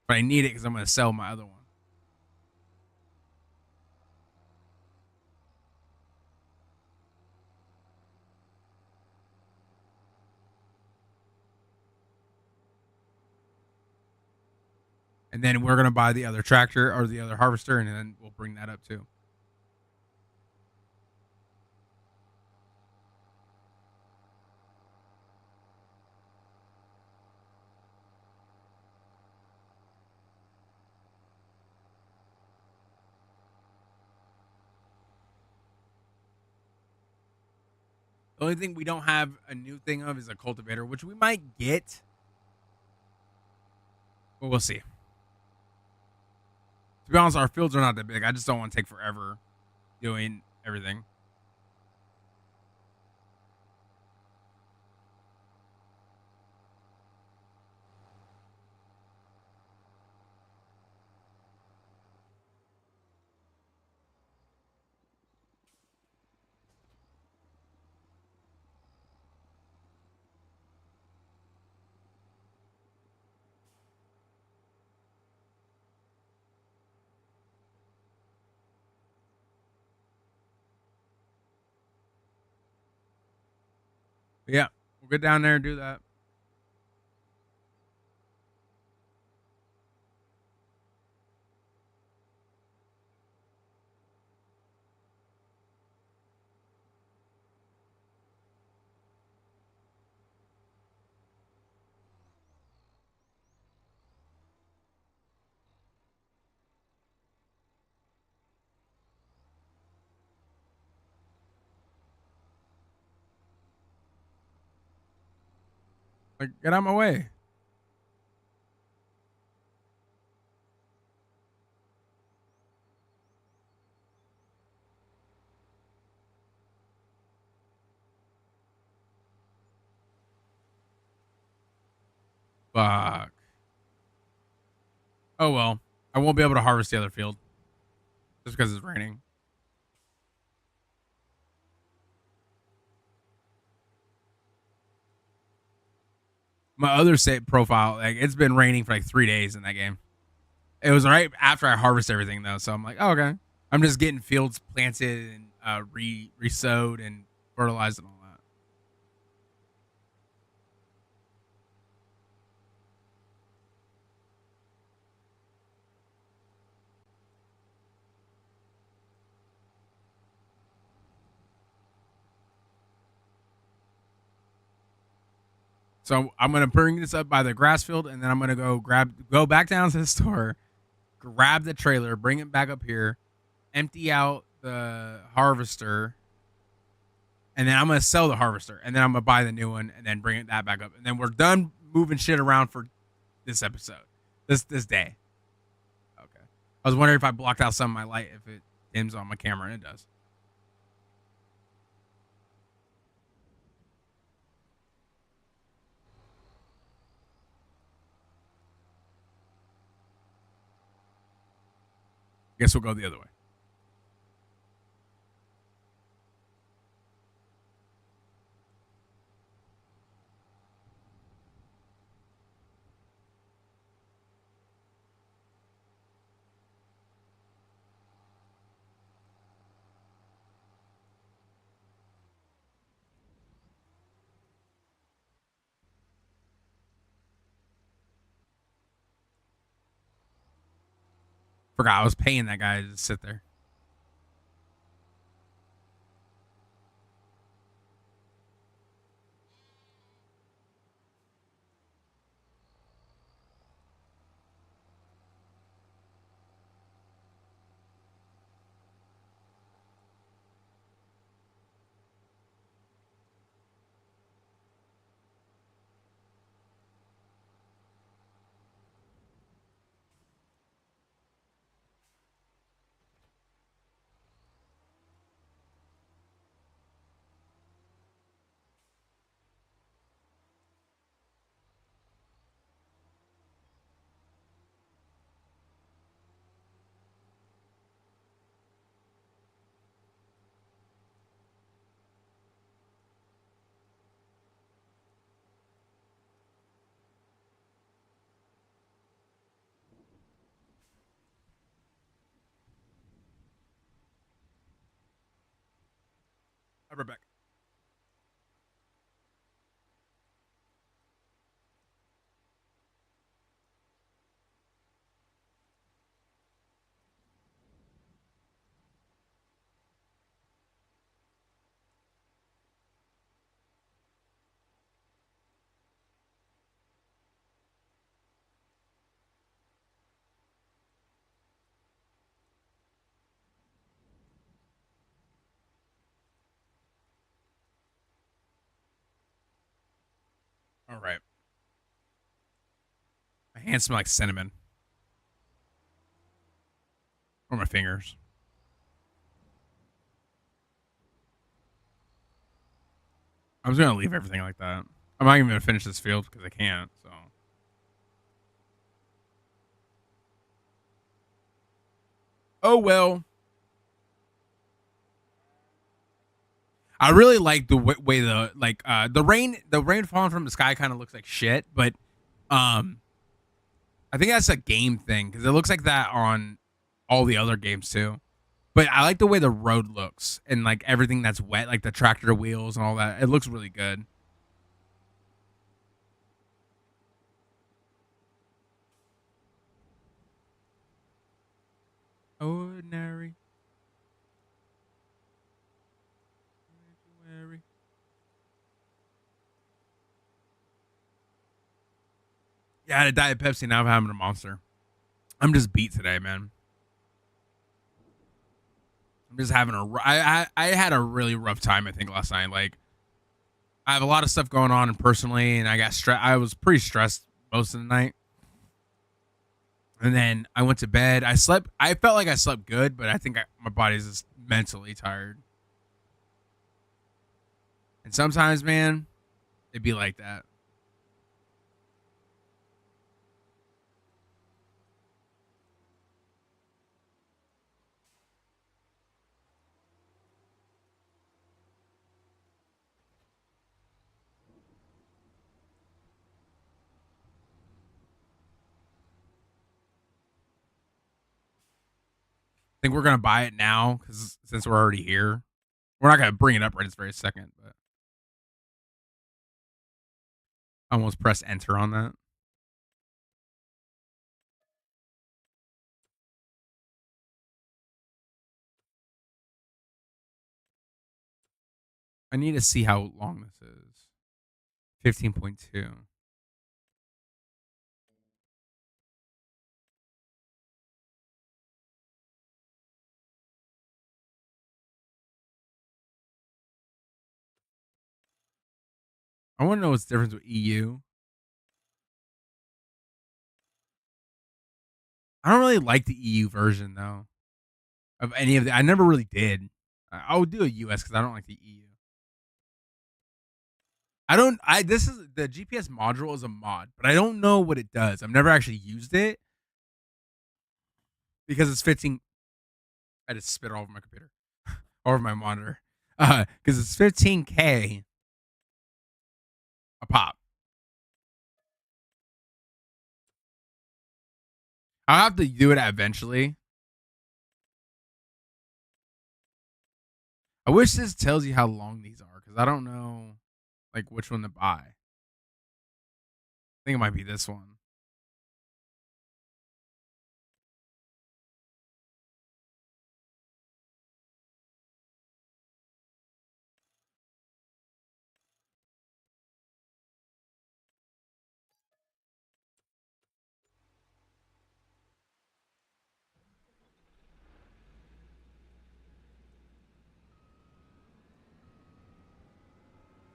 But I need it because I'm going to sell my other one. And then we're going to buy the other tractor or the other harvester, and then we'll bring that up too. The only thing we don't have a new thing of is a cultivator, which we might get, but we'll see. To be honest, our fields are not that big. I just don't want to take forever doing everything. But yeah, we'll get down there and do that. Like, get out of my way. Fuck. Oh well. I won't be able to harvest the other field just because it's raining. My other save profile, like it's been raining for like 3 days in that game. It was right after I harvest everything though, so I'm like, oh, okay. I'm just getting fields planted and re-sowed and fertilized and all that. So I'm gonna bring this up by the grass field, and then I'm gonna go back down to the store, grab the trailer, bring it back up here, empty out the harvester, and then I'm gonna sell the harvester, and then I'm gonna buy the new one, and then bring it that back up, and then we're done moving shit around for this episode, this day. Okay. I was wondering if I blocked out some of my light, if it dims on my camera, and it does. Guess we'll go the other way. Forgot I was paying that guy to sit there. I'll be right back. All right. My hands smell like cinnamon. Or my fingers. I'm just gonna leave everything like that. I'm not even gonna finish this field because I can't. So oh well. I really like the way the rain falling from the sky kind of looks like shit, but um I think that's a game thing because it looks like that on all the other games too. But I like the way the road looks and like everything that's wet, like the tractor wheels and all that. It looks really good. Ordinary. Sanctuary. Yeah, I had a Diet Pepsi. Now I'm having a Monster. I'm just beat today, man. I'm just having I had a really rough time. I think last night. Like I have a lot of stuff going on personally, and I got stressed. I was pretty stressed most of the night, and then I went to bed. I slept. I felt like I slept good, but I think my body's just mentally tired. And sometimes, man, it'd be like that. think we're gonna buy it now because since we're already here, we're not gonna bring it up right this very second. But I almost press enter on that. I need to see how long this is. 15.2. I want to know what's the difference with EU. I don't really like the EU version though of any of the. I never really did. I would do a US because I don't like the EU. I don't. I this is the GPS module is a mod, but I don't know what it does. I've never actually used it because it's 15. I just spit all over my computer, all over my monitor, because it's 15K a pop. I'll have to do it eventually. I wish this tells you how long these are because I don't know like which one to buy. I think it might be this one.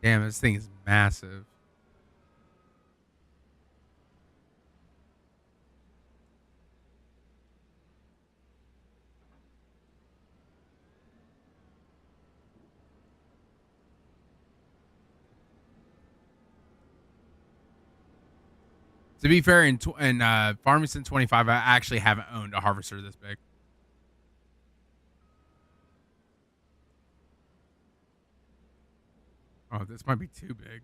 Damn, this thing is massive. To be fair, in Farmington 25, I actually haven't owned a harvester this big. Oh, this might be too big.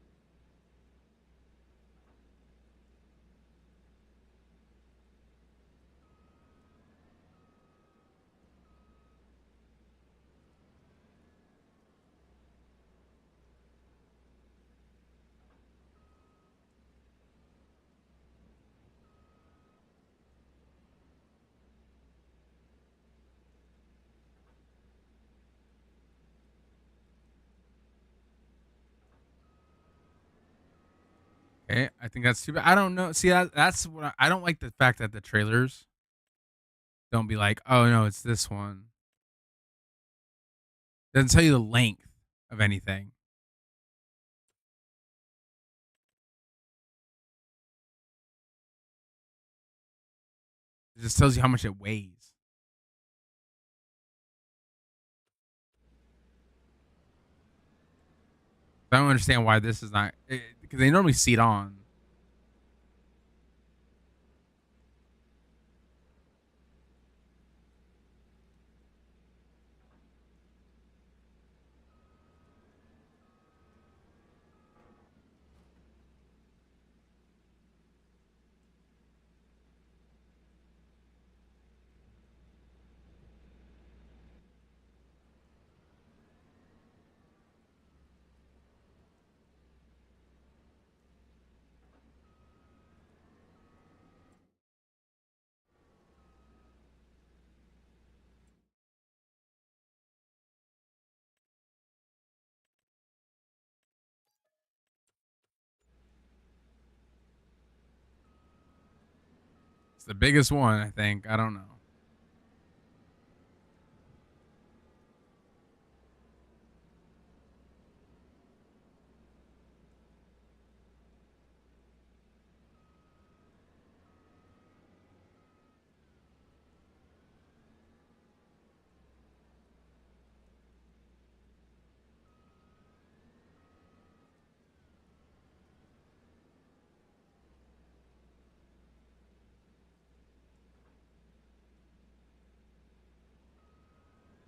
Okay, I think that's too bad. I don't know. See, that's what I don't like the fact that the trailers don't be like, oh no, it's this one. Doesn't tell you the length of anything. It just tells you how much it weighs. I don't understand why this is not because they normally seat on. It's the biggest one, I think. I don't know.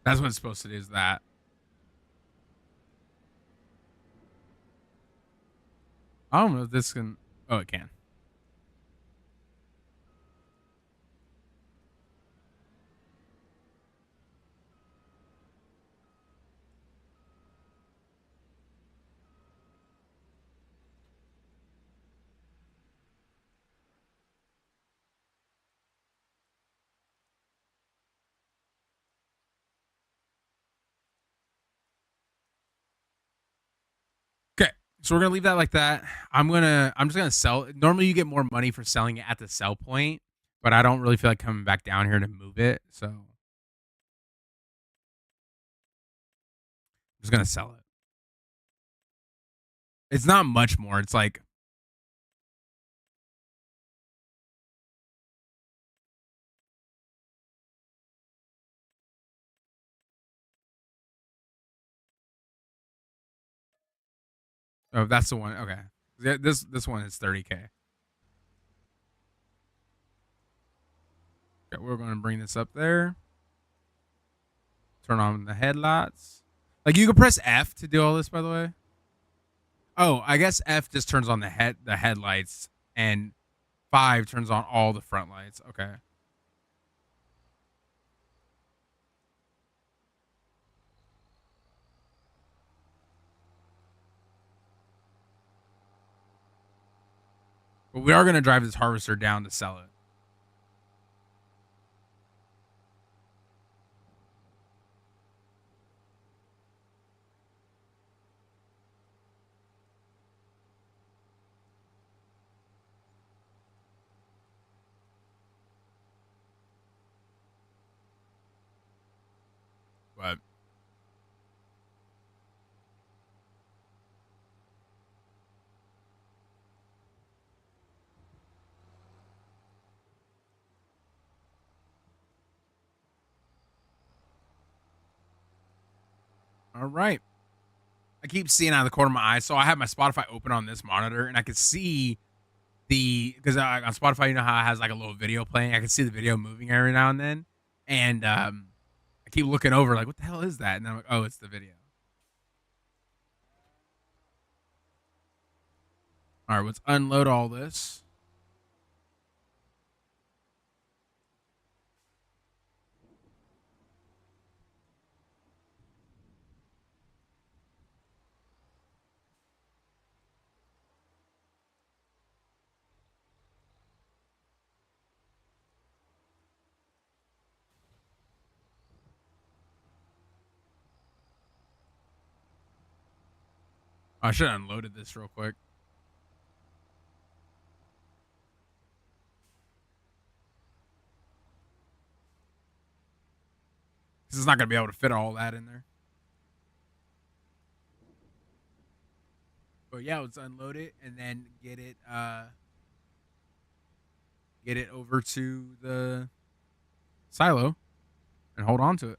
That's what it's supposed to do. Is that? I don't know if this can. Oh, it can. So we're gonna leave that like that. I'm just gonna sell. Normally, you get more money for selling it at the sell point, but I don't really feel like coming back down here to move it. So I'm just gonna sell it. It's not much more. It's like, oh, that's the one. Okay, this one is 30K. Okay, we're gonna bring this up there. Turn on the headlights. Like you can press F to do all this, by the way. Oh, I guess F just turns on the headlights, and 5 turns on all the front lights. Okay. But we are gonna drive this harvester down to sell it. But all right. I keep seeing out of the corner of my eye. So I have my Spotify open on this monitor, and I can see because on Spotify, you know how it has like a little video playing. I can see the video moving every now and then, and I keep looking over like, what the hell is that? And I'm like, oh, it's the video. All right, let's unload all this. I should have unloaded this real quick. This is not gonna be able to fit all that in there. But yeah, let's unload it and then get it over to the silo and hold on to it.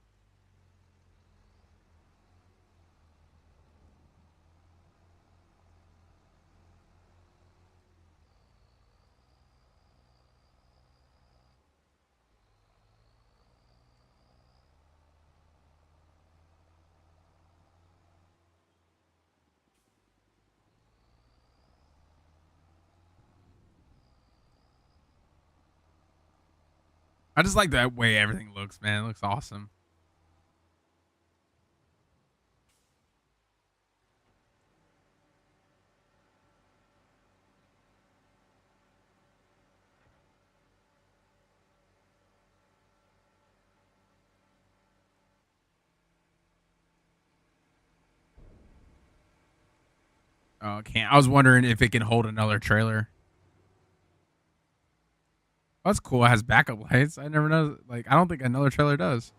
I just like that way everything looks, man. It looks awesome. Oh, it can't. I was wondering if it can hold another trailer. Oh, that's cool. It has backup lights. I never know. Like, I don't think another trailer does.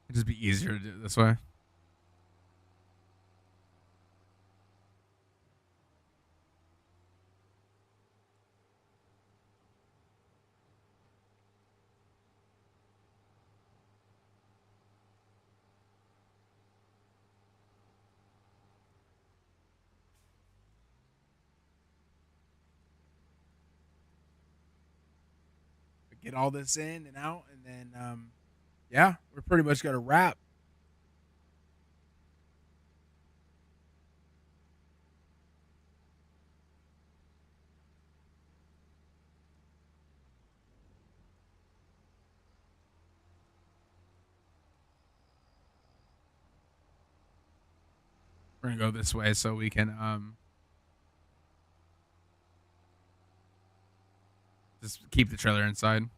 It'd just be easier to do it this way. Get all this in and out, and then yeah, we're pretty much gonna wrap. We're gonna go this way so we can just keep the trailer inside.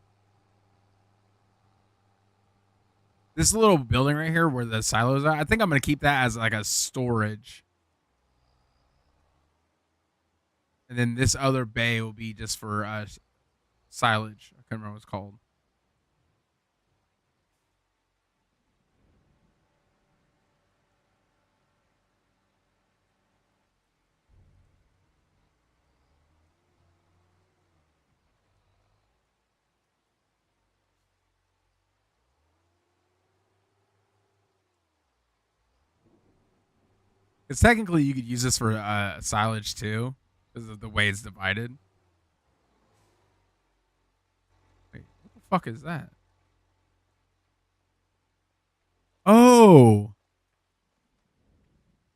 This little building right here where the silos are, I think I'm gonna keep that as like a storage. And then this other bay will be just for silage. I can't remember what it's called. Because technically you could use this for silage too, because of the way it's divided. Wait, what the fuck is that? Oh,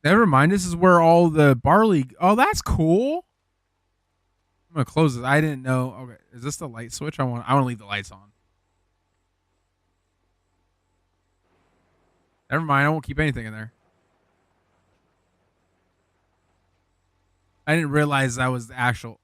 never mind. This is where all the barley. Oh, that's cool. I'm gonna close this. I didn't know. Okay, is this the light switch? I want to leave the lights on. Never mind. I won't keep anything in there. I didn't realize that was the actual.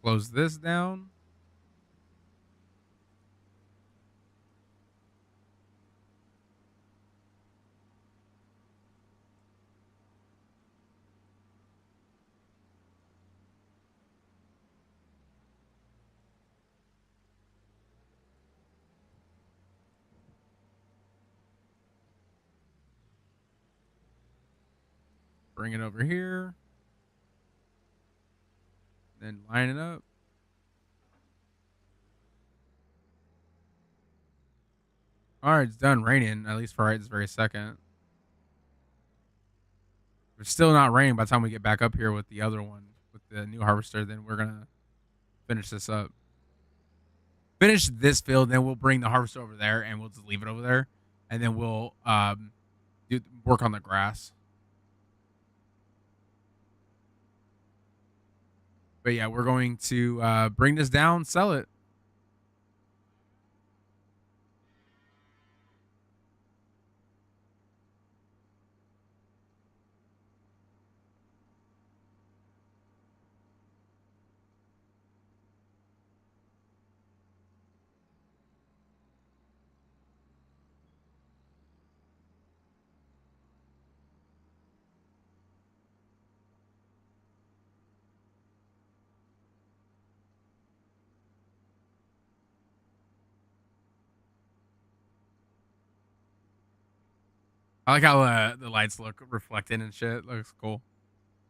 Close this down. Bring it over here. Then line it up. All right, it's done raining, at least for right this very second. If it's still not raining by the time we get back up here with the other one, with the new harvester, then we're gonna finish this up. Finish this field, then we'll bring the harvester over there and we'll just leave it over there. And then we'll work on the grass. But yeah, we're going to bring this down, sell it. I like how the lights look reflected and shit. It looks cool,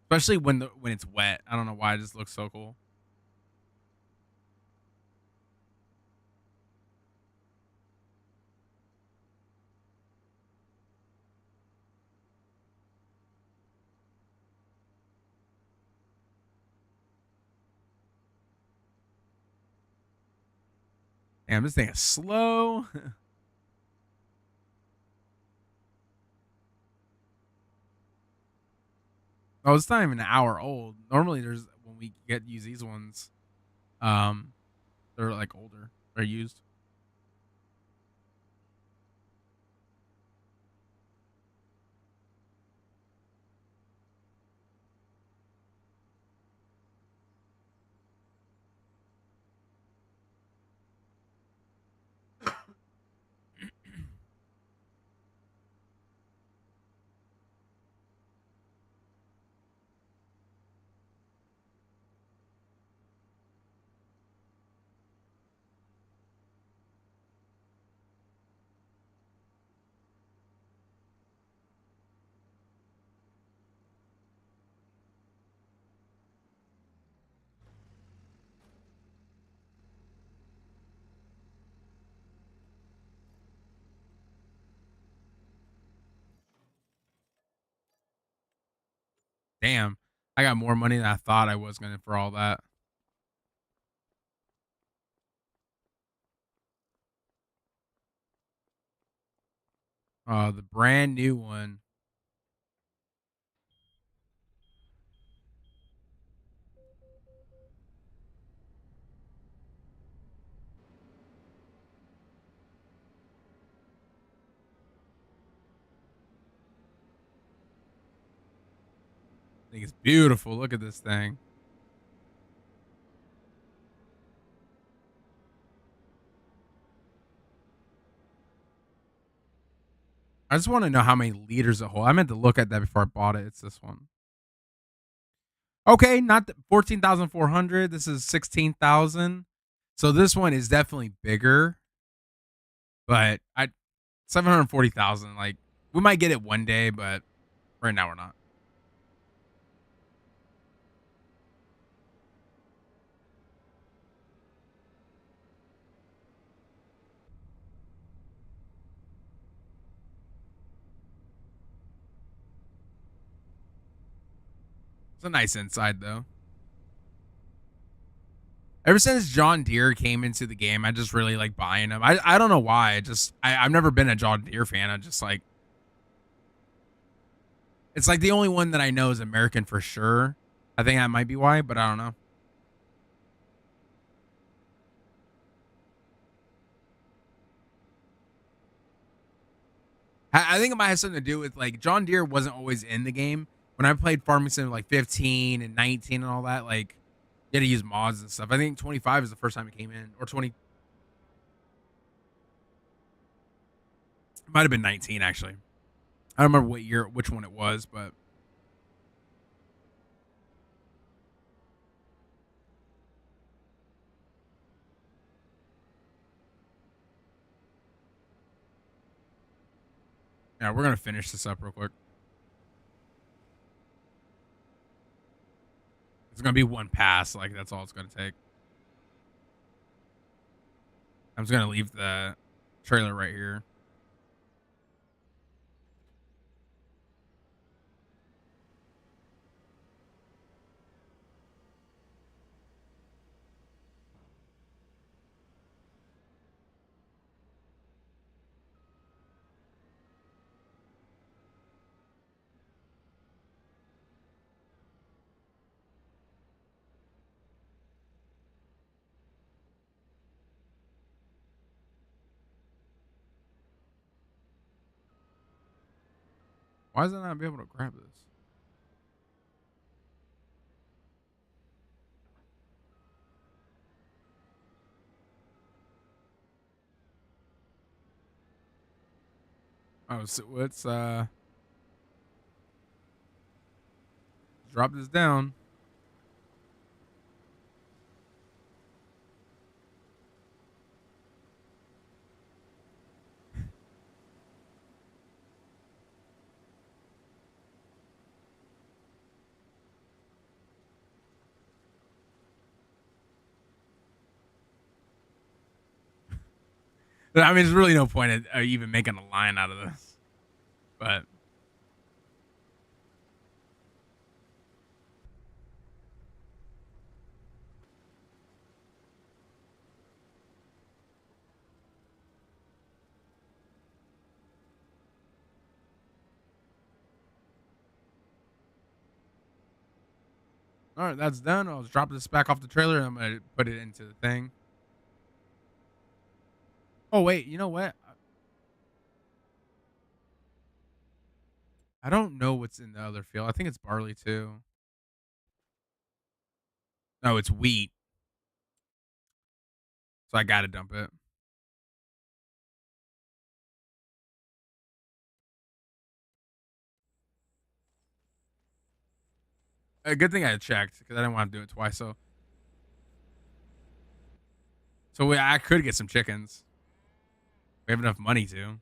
especially when it's wet. I don't know why it just looks so cool. Damn, this thing is slow. Oh, it's not even an hour old. Normally, there's when we get use these ones, um, they're like older. They're used. Damn, I got more money than I thought I was gonna for all that. The brand new one. I think it's beautiful. Look at this thing. I just want to know how many liters it holds. I meant to look at that before I bought it. It's this one. Okay, not 14,400. This is 16,000. So this one is definitely bigger, but I 740,000. Like we might get it one day, but right now we're not. It's a nice inside though. Ever since John Deere came into the game, I just really like buying them. I don't know why. I've never been a John Deere fan. I just like it's like the only one that I know is American for sure. I think that might be why, but I don't know. I think it might have something to do with like John Deere wasn't always in the game. When I played Farming Sim like 15 and 19 and all that, like you had to use mods and stuff. I think 25 is the first time it came in, or 20 might have been 19 actually. I don't remember what year, which one it was, but yeah, we're gonna finish this up real quick. It's gonna be one pass, like that's all it's gonna take. I'm just gonna leave the trailer right here. Why does it not be able to grab this? Oh, so let's drop this down. I mean, there's really no point in even making a line out of this. But all right, that's done. I'll just drop this back off the trailer and I'm gonna put it into the thing. Oh wait, you know what? I don't know what's in the other field. I think it's barley too. No, it's wheat. So I gotta dump it. A good thing I checked because I didn't want to do it twice. I could get some chickens. We have enough money to.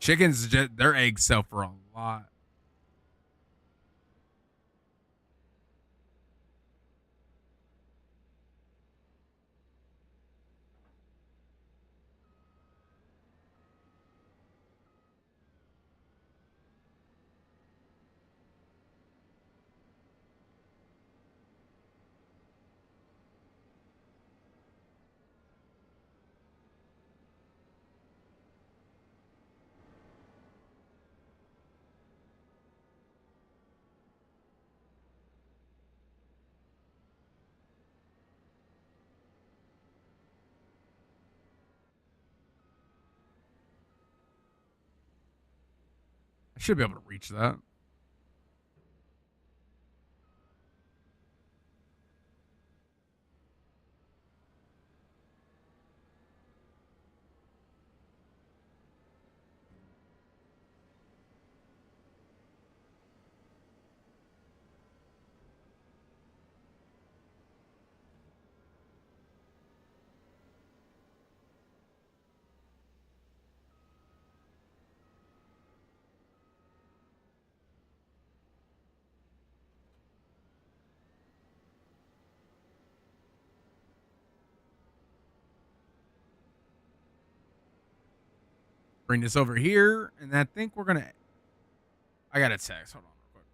Chickens, just, their eggs sell for a lot. I should be able to reach that. Bring this over here, and I think we're gonna. I got a text. Hold on, real quick.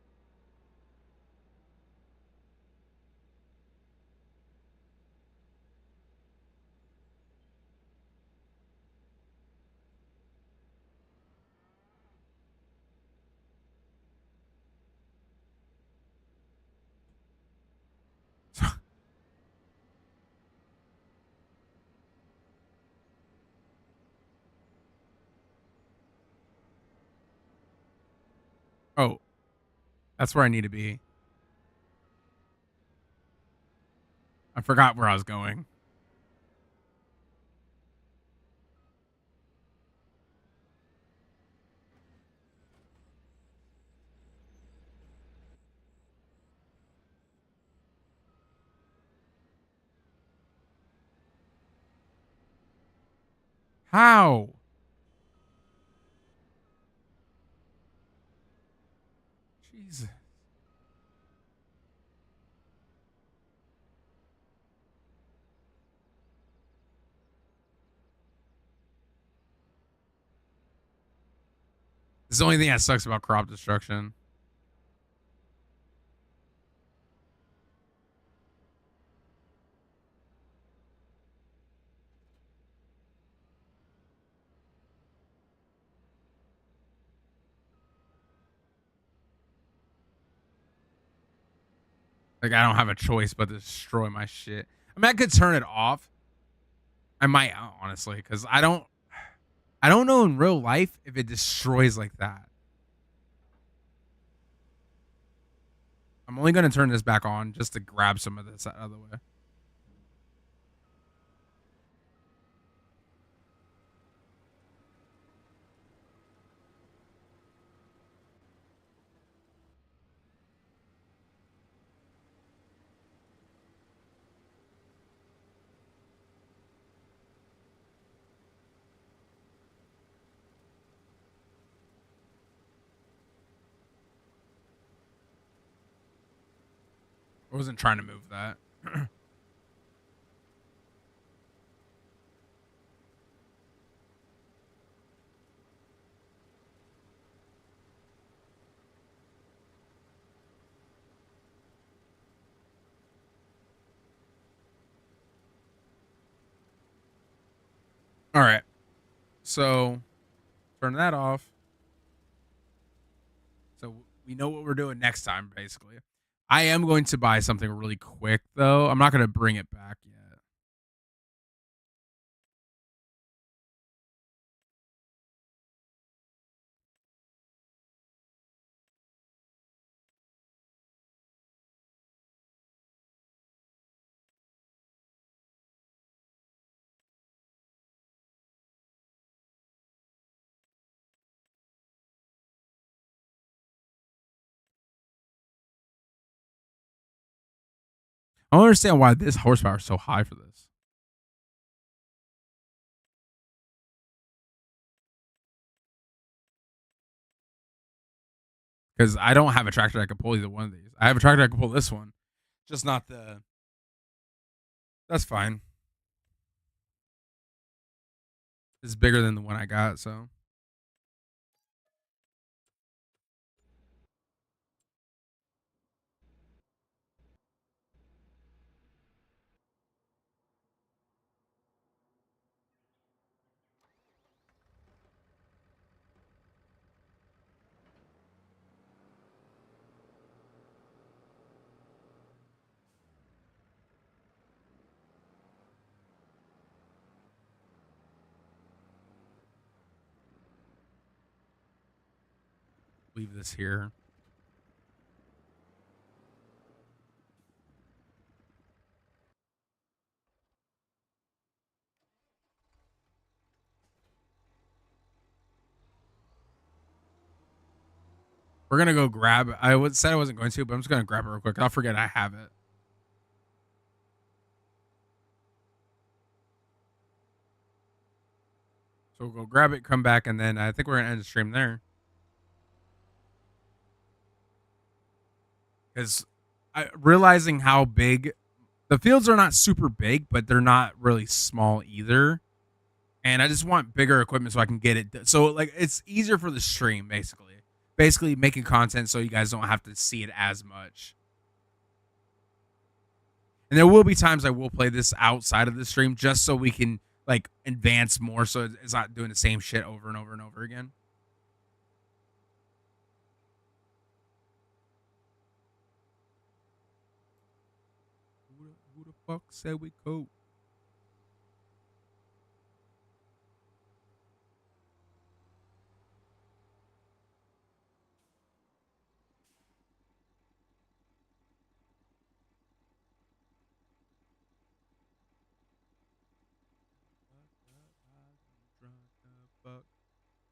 Oh, that's where I need to be. I forgot where I was going. How? Jesus. This is the only thing that sucks about crop destruction. Like I don't have a choice but to destroy my shit. I mean, I could turn it off. I might honestly, because I don't know in real life if it destroys like that. I'm only gonna turn this back on just to grab some of this out of the way. I wasn't trying to move that. All right. So turn that off. So we know what we're doing next time, basically. I am going to buy something really quick, though. I'm not going to bring it back yet. I don't understand why this horsepower is so high for this. Because I don't have a tractor that can pull either one of these. I have a tractor that can pull this one, just not the. That's fine. It's bigger than the one I got, so. leave this here. We're gonna go grab. Said I wasn't going to, but I'm just gonna grab it real quick. I'll forget I have it. So we'll go grab it, come back, and then I think we're gonna end the stream there. Because realizing how big the fields are, not super big, but they're not really small either. And I just want bigger equipment so I can get it. So like it's easier for the stream, basically making content so you guys don't have to see it as much. And there will be times I will play this outside of the stream just so we can like advance more, so it's not doing the same shit over and over and over again. Who the fuck said we cope?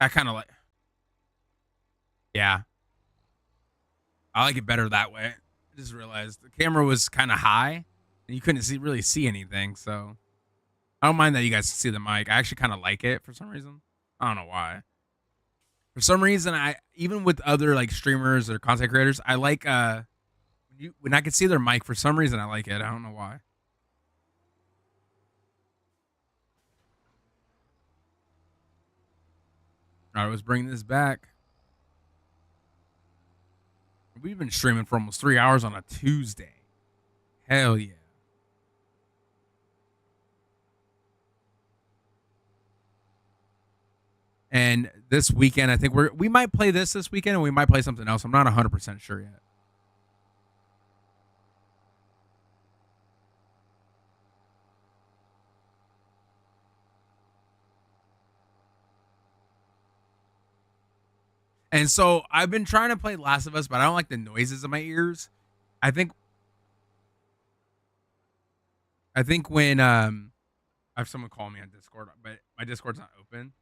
I kind of like, yeah, I like it better that way. I just realized the camera was kind of high and you couldn't really see anything. So I don't mind that you guys see the mic. I actually kind of like it for some reason. I don't know why. For some reason, I even with other like streamers or content creators, I like when I can see their mic. For some reason, I like it. I don't know why. All right, let's bring this back. We've been streaming for almost 3 hours on a Tuesday. Hell yeah. And this weekend, I think we might play this weekend, and we might play something else. I'm not 100% sure yet. And so I've been trying to play Last of Us, but I don't like the noises in my ears. I think when I have someone call me on Discord, but my Discord's not open.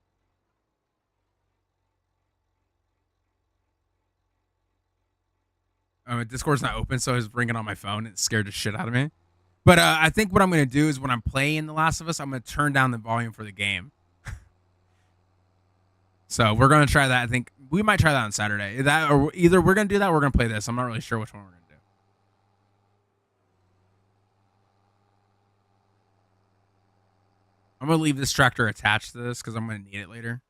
Discord's not open, so I was ringing on my phone. It scared the shit out of me. But I think what I'm gonna do is when I'm playing The Last of Us, I'm gonna turn down the volume for the game. So we're gonna try that. I think we might try that on Saturday. That or either we're gonna do that or we're gonna play this. I'm not really sure which one we're gonna do. I'm gonna leave this tractor attached to this because I'm gonna need it later.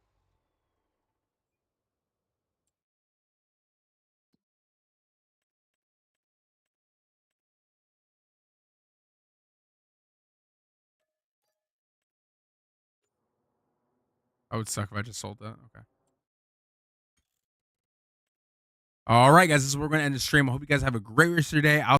I would suck if I just sold that. Okay. All right, guys, this is where we're gonna end the stream. I hope you guys have a great rest of your day.